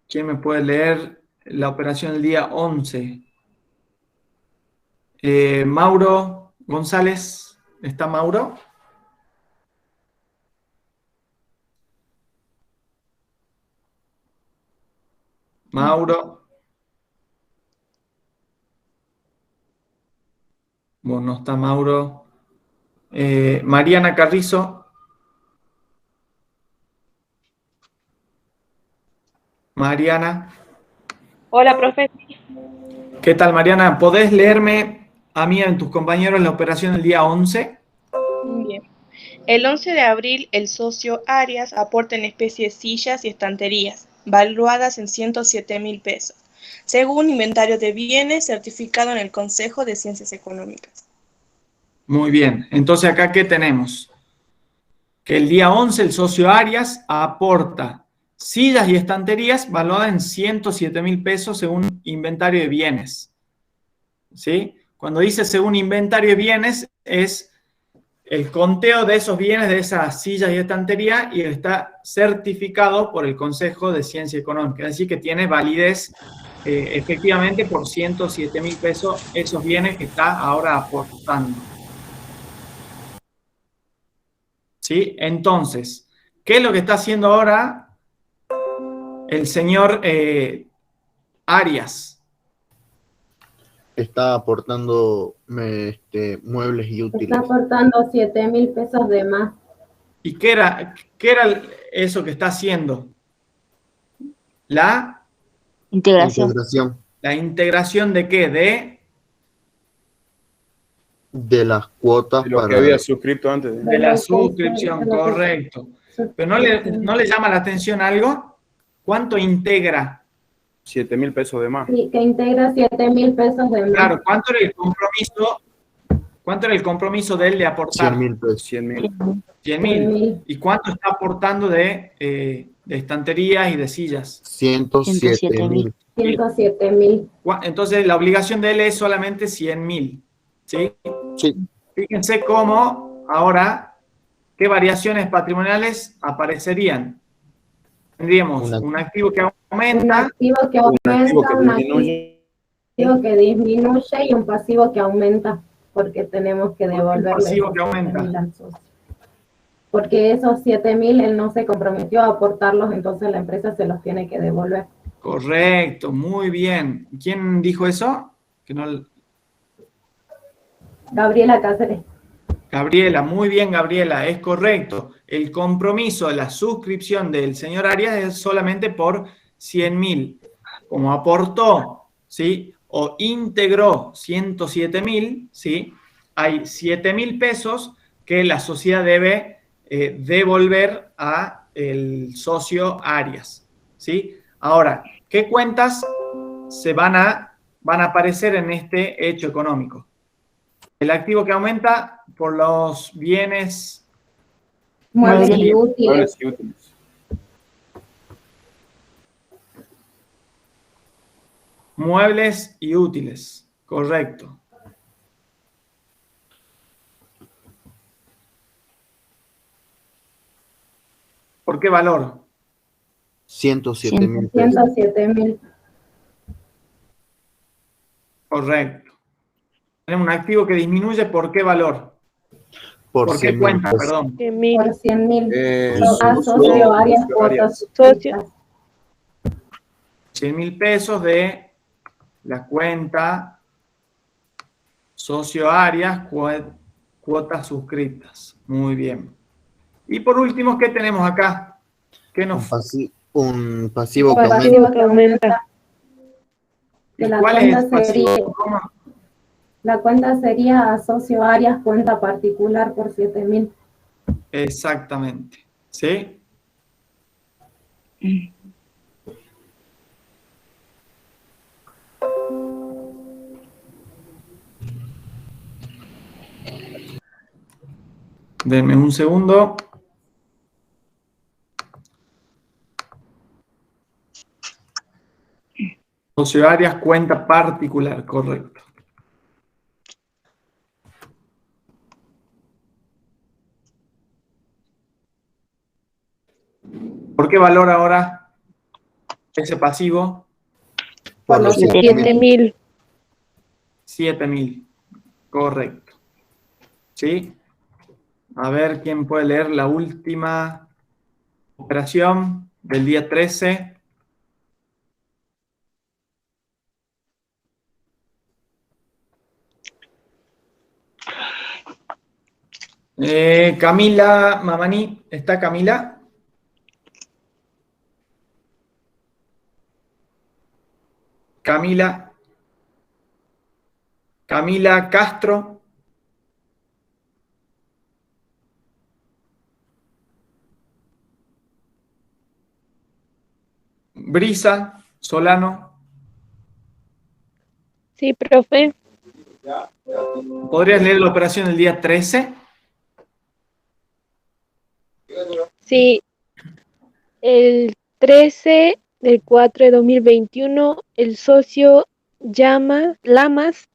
¿quién me puede leer la operación del día 11? Mauro González. ¿Está Mauro? Mauro. Bueno, no está Mauro. Mariana Carrizo. Mariana. Hola, profe. ¿Qué tal, Mariana? ¿Podés leerme a mí y a tus compañeros la operación del día 11? Bien. El 11 de abril, el socio Arias aporta en especie de sillas y estanterías, valuadas en 107.000 pesos, según inventario de bienes certificado en el Consejo de Ciencias Económicas. Muy bien. Entonces, ¿acá qué tenemos? Que el día 11 el socio Arias aporta sillas y estanterías valuadas en 107.000 pesos según inventario de bienes. ¿Sí? Cuando dice según inventario de bienes es el conteo de esos bienes, de esas sillas y estantería, y está certificado por el Consejo de Ciencia Económica. Es decir, que tiene validez efectivamente por 107.000 pesos esos bienes que está ahora aportando. ¿Sí? Entonces, ¿qué es lo que está haciendo ahora el señor Arias? Está aportando muebles y útiles. Está aportando 7.000 pesos de más. ¿Y qué era eso que está haciendo? La Integración. ¿La integración de qué? De las cuotas De lo que había suscrito antes. De la suscripción, correcto. Pero ¿no le llama la atención algo? ¿Cuánto integra? 7.000 pesos de más. Sí, que integra 7.000 pesos de más. Claro, ¿cuánto era el compromiso? ¿Cuánto era el compromiso de él de aportar? 100.000 pesos. 100.000. 100.000. ¿Y cuánto está aportando de estanterías y de sillas? 107.000. 107.000. Entonces la obligación de él es solamente 100.000. ¿Sí? Sí. Fíjense cómo ahora, ¿qué variaciones patrimoniales aparecerían? Tendríamos un activo que aumenta, un activo que disminuye y un pasivo que aumenta, porque tenemos que devolverle. Un pasivo que aumenta. Porque esos 7.000 él no se comprometió a aportarlos, entonces la empresa se los tiene que devolver. Correcto, muy bien. ¿Quién dijo eso? Que no... Gabriela Cáceres. Gabriela, muy bien, Gabriela, es correcto. El compromiso, la suscripción del señor Arias es solamente por 100.000. Como aportó, ¿sí? O integró 107.000, ¿sí? Hay 7.000 pesos que la sociedad debe devolver a el socio Arias, ¿sí? Ahora, ¿qué cuentas van a aparecer en este hecho económico? El activo que aumenta por los bienes muebles y útiles. Muebles y útiles, correcto. ¿Por qué valor? 107.000 pesos. 107.000. Correcto. Tenemos un activo que disminuye, ¿por qué valor? ¿Por qué cuenta, perdón? Por 100.000. Socio varias cuotas. 100.000 pesos de la cuenta socio Arias, cuotas suscritas. Muy bien. Y por último, ¿qué tenemos acá? ¿Qué nos... Un pasivo que aumenta. Que la ¿Cuál es el pasivo? La cuenta sería socio Arias, cuenta particular por 7.000. Exactamente. ¿Sí? Denme un segundo. Socio Arias, cuenta particular, correcto. ¿Por qué valor ahora ese pasivo? Por los 7.000. 7.000, correcto. ¿Sí? A ver quién puede leer la última operación del día 13. Camila Mamani, ¿está Camila? Camila Castro. Brisa Solano. Sí, profe. ¿Podrías leer la operación del día 13? Sí, el 13 del 4 de 2021, el socio Lamas,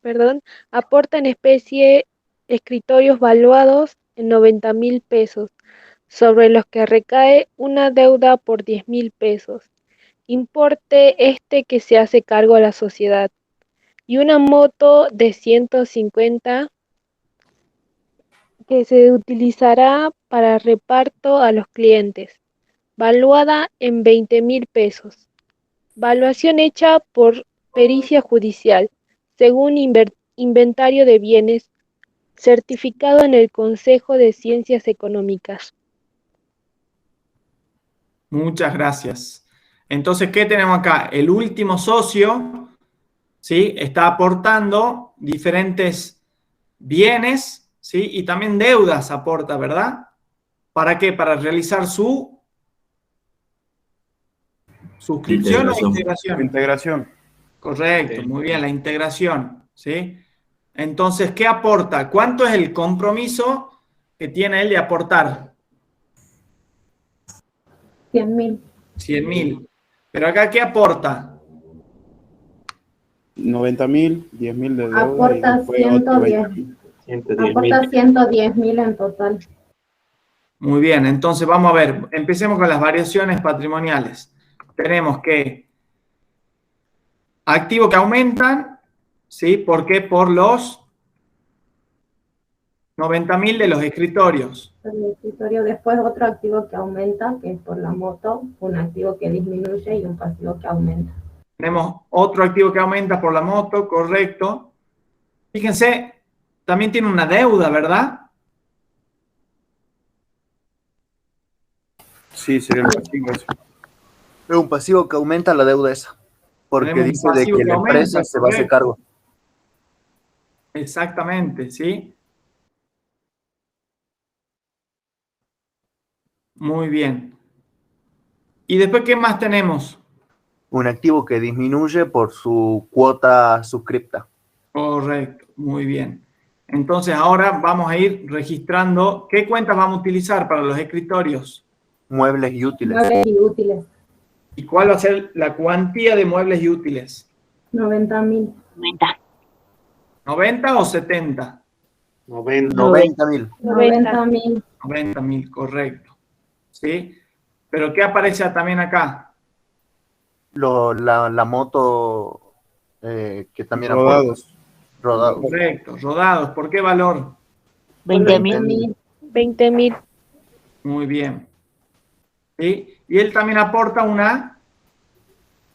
aporta en especie escritorios valuados en 90.000 pesos, sobre los que recae una deuda por 10.000 pesos. importe que se hace cargo a la sociedad, y una moto de 150 que se utilizará para reparto a los clientes, valuada en 20.000 pesos. Valuación hecha por pericia judicial, según inventario de bienes, certificado en el Consejo de Ciencias Económicas. Muchas gracias. Entonces, ¿qué tenemos acá? El último socio, ¿sí? Está aportando diferentes bienes, ¿sí? Y también deudas aporta, ¿verdad? ¿Para qué? Para realizar su suscripción o integración. Integración. Correcto, muy bien, la integración, ¿sí? Entonces, ¿qué aporta? ¿Cuánto es el compromiso que tiene él de aportar? 100.000. 100.000. Pero acá, ¿qué aporta? 90.000, 10.000 de deuda. Aporta 110.000. Aporta 110.000 en total. Muy bien, entonces vamos a ver, empecemos con las variaciones patrimoniales. Tenemos que activos que aumentan, ¿sí? ¿Por qué? Por los 90.000 de los escritorios. El escritorio, después otro activo que aumenta, que es por la moto, un activo que disminuye y un pasivo que aumenta. Tenemos otro activo que aumenta por la moto, correcto. Fíjense, también tiene una deuda, ¿verdad? Sí, sería el pasivo ese. Es un pasivo que aumenta la deuda esa, porque Tenemos un dice de pasivo que que la aumenta, empresa se va a hacer correcto. cargo. Exactamente, ¿sí? Muy bien. ¿Y después qué más tenemos? Un activo que disminuye por su cuota suscripta. Correcto, muy bien. Entonces ahora vamos a ir registrando qué cuentas vamos a utilizar para los escritorios. Muebles y útiles. Muebles y útiles. ¿Y cuál va a ser la cuantía de muebles y útiles? 90.000. 90 o 70? 90.000. 90.000. 90.000, correcto. ¿Sí? Pero ¿qué aparece también acá? La moto que también Rodados. Rodados. Correcto, rodados. ¿Por qué valor? 20.000. 20.000. Muy bien. ¿Sí? Y él también aporta una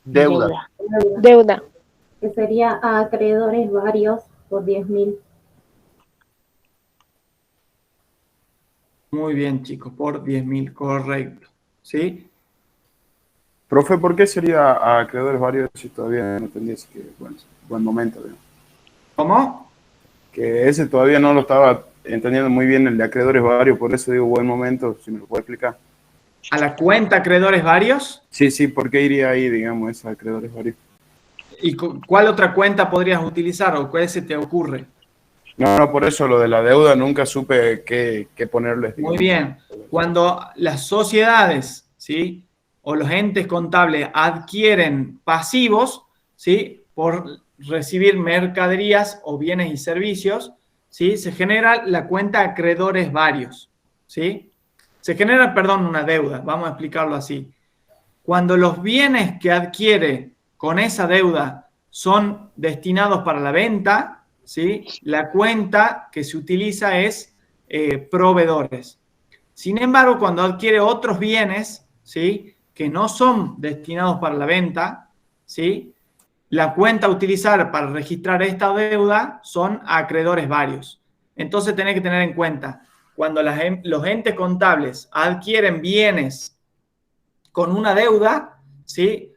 deuda. Deuda. Que sería a acreedores varios por 10.000. Muy bien, chicos, por 10.000, correcto. ¿Sí? Profe, ¿por qué sería a acreedores varios si todavía no entendí? Que, bueno, buen momento. ¿no? ¿Cómo? Que ese todavía no lo estaba entendiendo muy bien, el de acreedores varios, por eso digo buen momento, si me lo puede explicar. ¿A la cuenta acreedores varios? Sí, ¿por qué iría ahí, digamos, esos acreedores varios? ¿Y cuál otra cuenta podrías utilizar o cuál se te ocurre? No, por eso lo de la deuda nunca supe qué ponerle. Muy bien. Cuando las sociedades, ¿sí? O los entes contables adquieren pasivos, ¿sí? Por recibir mercaderías o bienes y servicios, ¿sí? Se genera la cuenta acreedores varios, ¿sí? Se genera, perdón, una deuda, vamos a explicarlo así. Cuando los bienes que adquiere con esa deuda son destinados para la venta, ¿sí? La cuenta que se utiliza es proveedores. Sin embargo, cuando adquiere otros bienes, ¿sí? Que no son destinados para la venta, ¿sí? La cuenta a utilizar para registrar esta deuda son acreedores varios. Entonces tenés que tener en cuenta, cuando los entes contables adquieren bienes con una deuda, ¿sí?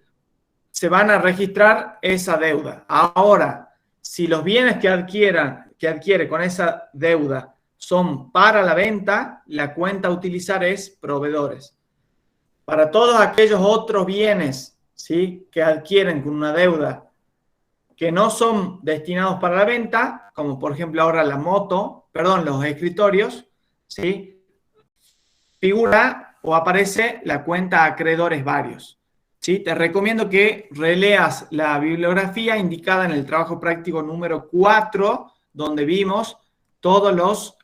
Se van a registrar esa deuda. Ahora, si los bienes que adquiere con esa deuda son para la venta, la cuenta a utilizar es proveedores. Para todos aquellos otros bienes, ¿sí? Que adquieren con una deuda que no son destinados para la venta, como por ejemplo ahora los escritorios, ¿sí? Figura o aparece la cuenta acreedores varios. ¿Sí? Te recomiendo que releas la bibliografía indicada en el trabajo práctico número 4, donde vimos todos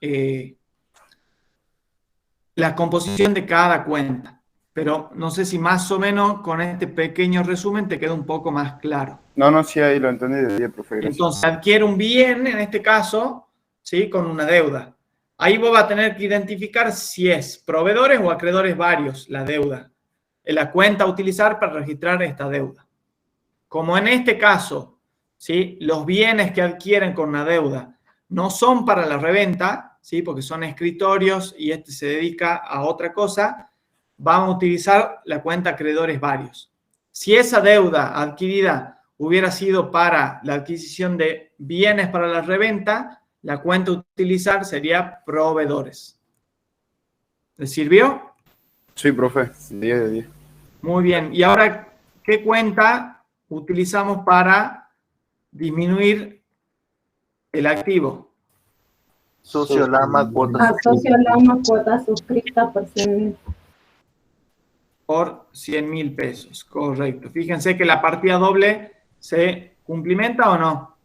la composición de cada cuenta. Pero no sé si más o menos con este pequeño resumen te queda un poco más claro. No, sí, ahí lo entendí de 10, profe, gracias. Entonces, adquiere un bien, en este caso, ¿sí? Con una deuda. Ahí vos vas a tener que identificar si es proveedores o acreedores varios la deuda. En la cuenta a utilizar para registrar esta deuda. Como en este caso, ¿sí? Los bienes que adquieren con una deuda no son para la reventa, ¿sí? Porque son escritorios y este se dedica a otra cosa, vamos a utilizar la cuenta acreedores varios. Si esa deuda adquirida hubiera sido para la adquisición de bienes para la reventa, la cuenta a utilizar sería proveedores. ¿Les sirvió? Sí, profe, 10 de 10. Muy bien. Y ahora, ¿qué cuenta utilizamos para disminuir el activo? Socio Lama, cuota Socio Lama, cuota suscrita por 100.000. Por 100.000 pesos, correcto. Fíjense que la partida doble se cumplimenta o no.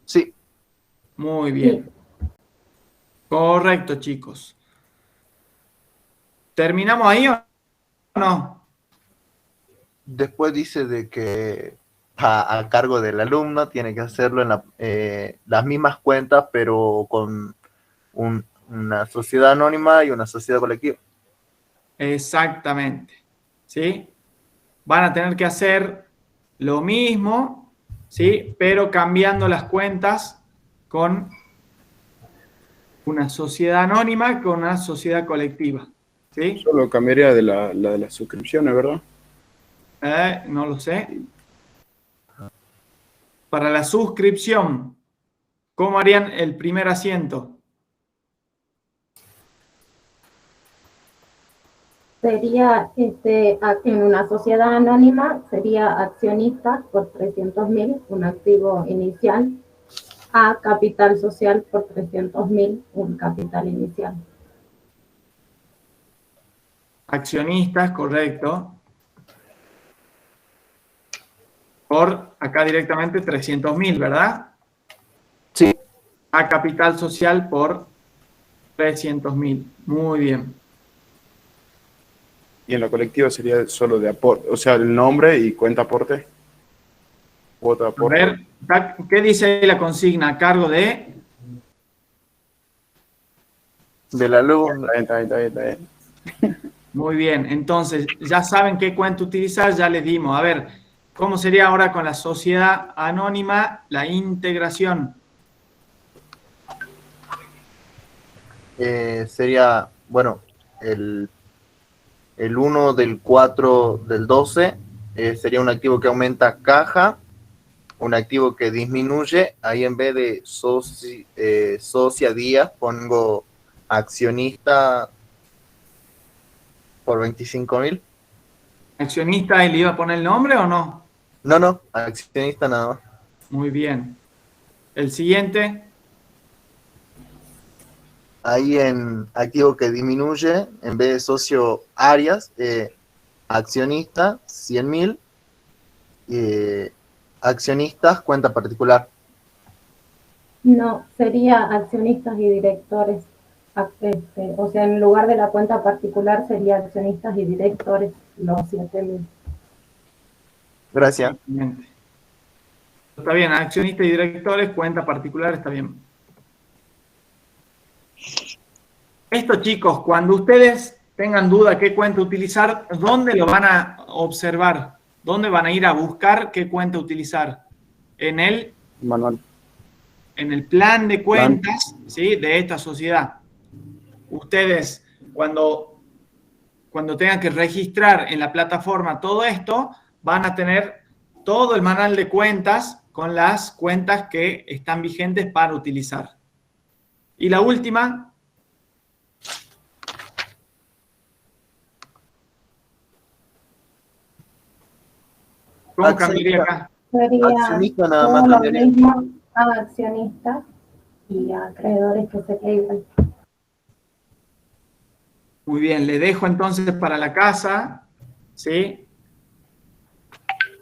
Sí. Muy bien. Sí. Correcto, chicos. ¿Terminamos ahí o no? Después dice de que a cargo del alumno tiene que hacerlo en las mismas cuentas, pero con una sociedad anónima y una sociedad colectiva. Exactamente. ¿Sí? Van a tener que hacer lo mismo, ¿sí? Pero cambiando las cuentas con una sociedad anónima con una sociedad colectiva. ¿Sí? Solo cambiaría de la de las suscripciones, ¿verdad? No lo sé. Para la suscripción, ¿cómo harían el primer asiento? Sería, en una sociedad anónima, sería accionistas por 300.000, un activo inicial, a capital social por 300.000, un capital inicial. Accionistas, correcto. Por acá directamente 300.000, ¿verdad? Sí. A capital social por 300.000. Muy bien. Y en la colectiva sería solo de aporte, o sea, el nombre y cuenta aporte. Cuota aporte. A ver, ¿qué dice ahí la consigna? A cargo de... Del alumno. Está bien. Muy bien, entonces ya saben qué cuenta utilizar, ya les dimos. A ver, ¿cómo sería ahora con la sociedad anónima la integración? Sería, bueno, el 1 del 4 del 12 sería un activo que aumenta caja, un activo que disminuye. Ahí en vez de socia días pongo accionista por 25.000. ¿Accionista y le iba a poner el nombre o no? No, accionista nada más. Muy bien. El siguiente. Ahí en activo que disminuye, en vez de socio Arias, accionista 100.000, accionistas cuenta particular. No, sería accionistas y directores. O sea, en lugar de la cuenta particular sería accionistas y directores, los 7.000. Gracias. Está bien, accionistas y directores, cuenta particular, está bien. Esto, chicos, cuando ustedes tengan duda qué cuenta utilizar, ¿dónde lo van a observar? ¿Dónde van a ir a buscar qué cuenta utilizar? En el manual. En el plan de cuentas, ¿sí? De esta sociedad. Ustedes, cuando tengan que registrar en la plataforma todo esto, van a tener todo el manual de cuentas con las cuentas que están vigentes para utilizar. Y la última. ¿Cómo cambiaría acá? Sería accionista nada todo más lo cambiaría. mismo a accionistas y a acreedores que se igual. Muy bien, le dejo entonces para la casa, ¿sí?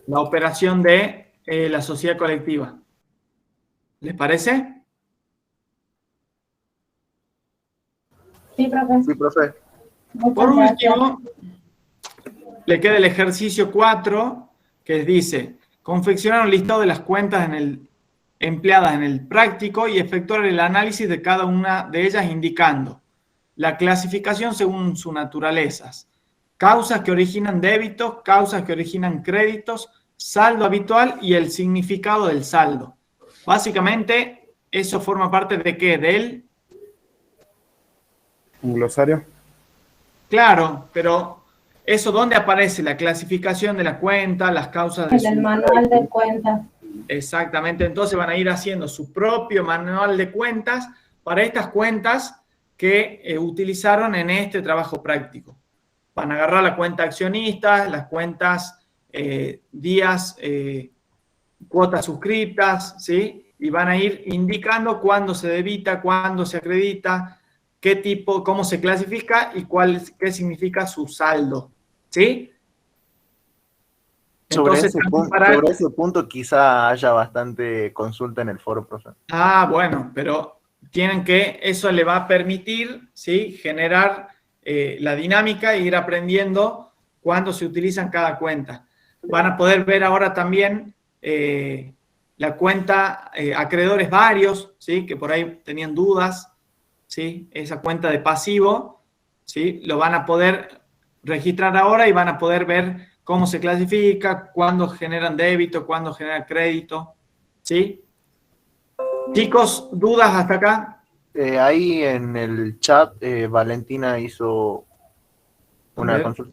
La operación de la sociedad colectiva. ¿Les parece? Sí, profe. Sí, profe. Por último, le queda el ejercicio 4, que dice, confeccionar un listado de las cuentas empleadas en el práctico y efectuar el análisis de cada una de ellas indicando la clasificación según sus naturalezas, causas que originan débitos, causas que originan créditos, saldo habitual y el significado del saldo. Básicamente, eso forma parte de ¿qué? Del... ¿Un glosario? Claro, pero ¿eso dónde aparece? La clasificación de la cuenta, las causas de En el manual de cuentas. Exactamente, entonces van a ir haciendo su propio manual de cuentas para estas cuentas que utilizaron en este trabajo práctico. Van a agarrar la cuenta accionista, las cuentas días, cuotas suscriptas, ¿sí? Y van a ir indicando cuándo se debita, cuándo se acredita, qué tipo, cómo se clasifica y qué significa su saldo, ¿sí? Sobre Entonces, ese punto quizá haya bastante consulta en el foro, profe. Ah, bueno, pero eso le va a permitir, ¿sí? Generar la dinámica e ir aprendiendo cuándo se utilizan cada cuenta. Van a poder ver ahora también la cuenta acreedores varios, ¿sí? Que por ahí tenían dudas, ¿sí? Esa cuenta de pasivo, ¿sí? Lo van a poder registrar ahora y van a poder ver cómo se clasifica, cuándo generan débito, cuándo generan crédito, ¿sí? Chicos, ¿dudas hasta acá? Ahí en el chat, Valentina hizo una consulta.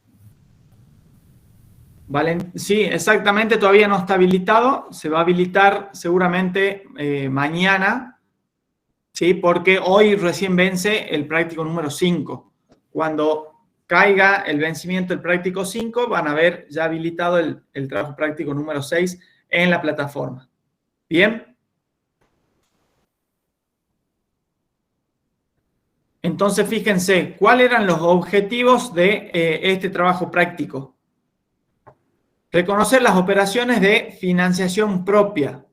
Sí, exactamente, todavía no está habilitado, se va a habilitar seguramente mañana, ¿sí? Porque hoy recién vence el práctico número 5. Cuando caiga el vencimiento del práctico 5, van a ver ya habilitado el trabajo práctico número 6 en la plataforma. ¿Bien? Entonces, fíjense, ¿cuáles eran los objetivos de este trabajo práctico? Reconocer las operaciones de financiación propia,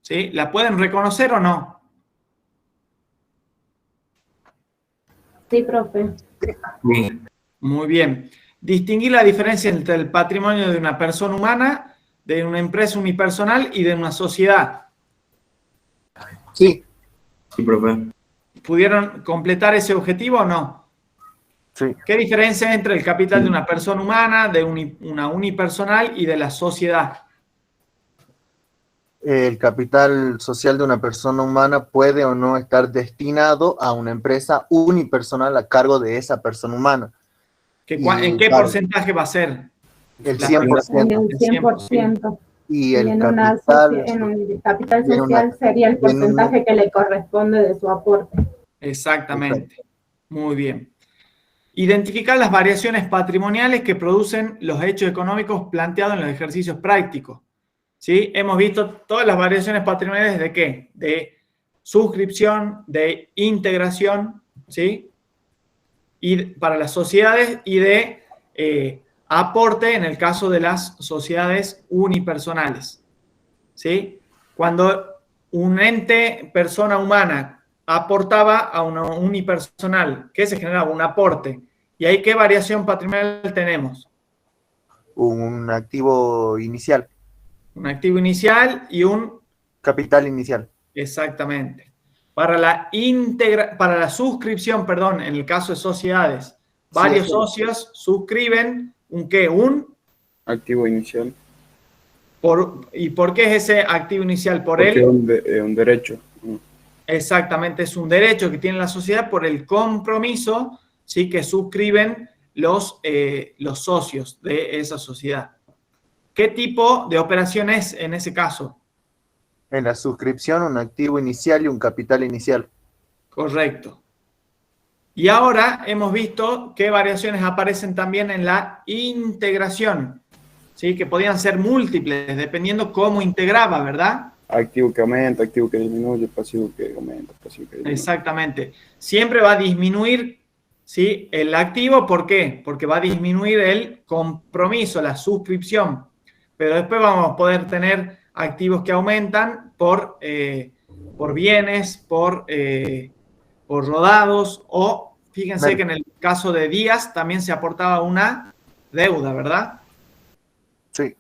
¿sí? ¿La pueden reconocer o no? Sí, profe. Muy bien. Distinguir la diferencia entre el patrimonio de una persona humana, de una empresa unipersonal y de una sociedad. Sí. Sí, profe. ¿Pudieron completar ese objetivo o no? Sí. ¿Qué diferencia hay entre el capital de una persona humana, de una unipersonal y de la sociedad? El capital social de una persona humana puede o no estar destinado a una empresa unipersonal a cargo de esa persona humana. ¿En qué porcentaje va a ser? El 100%. En el 100%. Y en el capital social sería el porcentaje que le corresponde de su aporte. Exactamente. Muy bien. Identificar las variaciones patrimoniales que producen los hechos económicos planteados en los ejercicios prácticos. ¿Sí? Hemos visto todas las variaciones patrimoniales de ¿qué? De suscripción, de integración, ¿sí? Y para las sociedades y de aporte en el caso de las sociedades unipersonales, ¿sí? Cuando un ente, persona humana, aportaba a una unipersonal, ¿qué se generaba? Un aporte. ¿Y ahí qué variación patrimonial tenemos? Un activo inicial. Un activo inicial y un... capital inicial. Exactamente. Para la suscripción, perdón, en el caso de sociedades, varios socios suscriben ¿un qué? Un activo inicial. ¿Y por qué es ese activo inicial? Porque es un derecho. Exactamente, es un derecho que tiene la sociedad por el compromiso, ¿sí? Que suscriben los socios de esa sociedad. ¿Qué tipo de operación es en ese caso? En la suscripción, un activo inicial y un capital inicial. Correcto. Y ahora hemos visto qué variaciones aparecen también en la integración, ¿sí? Que podían ser múltiples, dependiendo cómo integraba, ¿verdad? Activo que aumenta, activo que disminuye, pasivo que aumenta, pasivo que disminuye. Exactamente. Siempre va a disminuir, ¿sí? El activo, ¿por qué? Porque va a disminuir el compromiso, la suscripción. Pero después vamos a poder tener activos que aumentan por bienes, por rodados, o fíjense que en el caso de días también se aportaba una deuda, ¿verdad? Sí.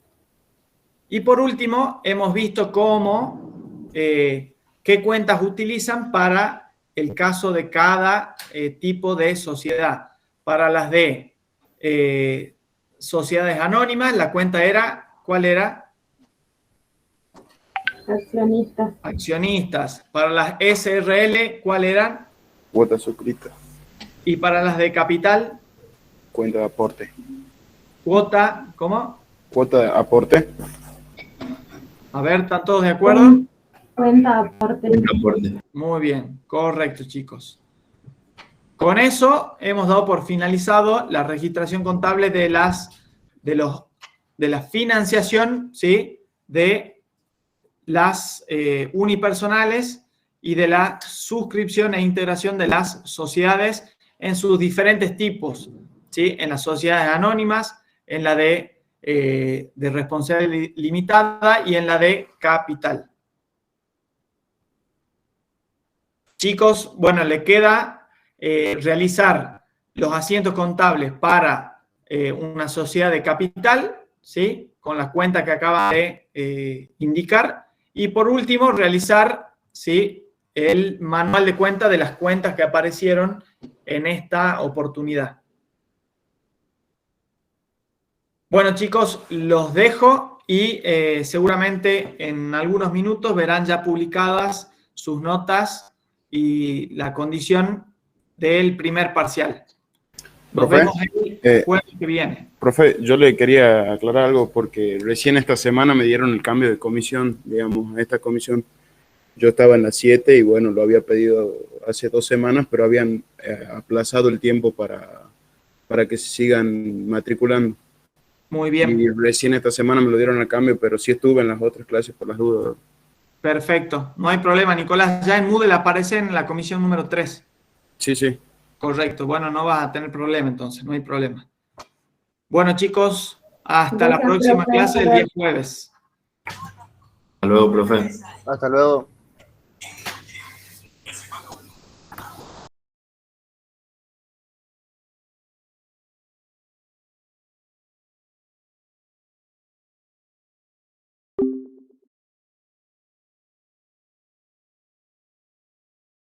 Y por último, hemos visto cómo, qué cuentas utilizan para el caso de cada tipo de sociedad. Para las de sociedades anónimas, la cuenta era, ¿cuál era? Accionistas. Accionistas. Para las SRL, ¿cuál eran? Cuota suscrita. Y para las de capital, Cuenta de aporte. cuota, ¿cómo? Cuota de aporte. A ver, ¿están todos de acuerdo? Cuenta aporte. Muy bien, correcto, chicos. Con eso hemos dado por finalizado la registración contable de la financiación, ¿sí? De las unipersonales y de la suscripción e integración de las sociedades en sus diferentes tipos, ¿sí? En las sociedades anónimas, en la de responsabilidad limitada y en la de capital. Chicos, bueno, le queda realizar los asientos contables para una sociedad de capital, ¿sí? Con la cuenta que acaba de indicar. Y por último, realizar, ¿sí? El manual de cuenta de las cuentas que aparecieron en esta oportunidad. Bueno, chicos, los dejo y seguramente en algunos minutos verán ya publicadas sus notas y la condición del primer parcial. Nos Profe, vemos el jueves que viene. Profe, yo le quería aclarar algo porque recién esta semana me dieron el cambio de comisión, digamos, a esta comisión. Yo estaba en la 7 y bueno, lo había pedido hace 2 semanas, pero habían aplazado el tiempo para que se sigan matriculando. Muy bien. Y recién esta semana me lo dieron al cambio, pero sí estuve en las otras clases por las dudas. Perfecto, no hay problema, Nicolás. Ya en Moodle aparece en la comisión número 3. Sí, sí. Correcto, bueno, no vas a tener problema entonces, no hay problema. Bueno, chicos, hasta la próxima clase el día jueves. Hasta luego, profe. Hasta luego.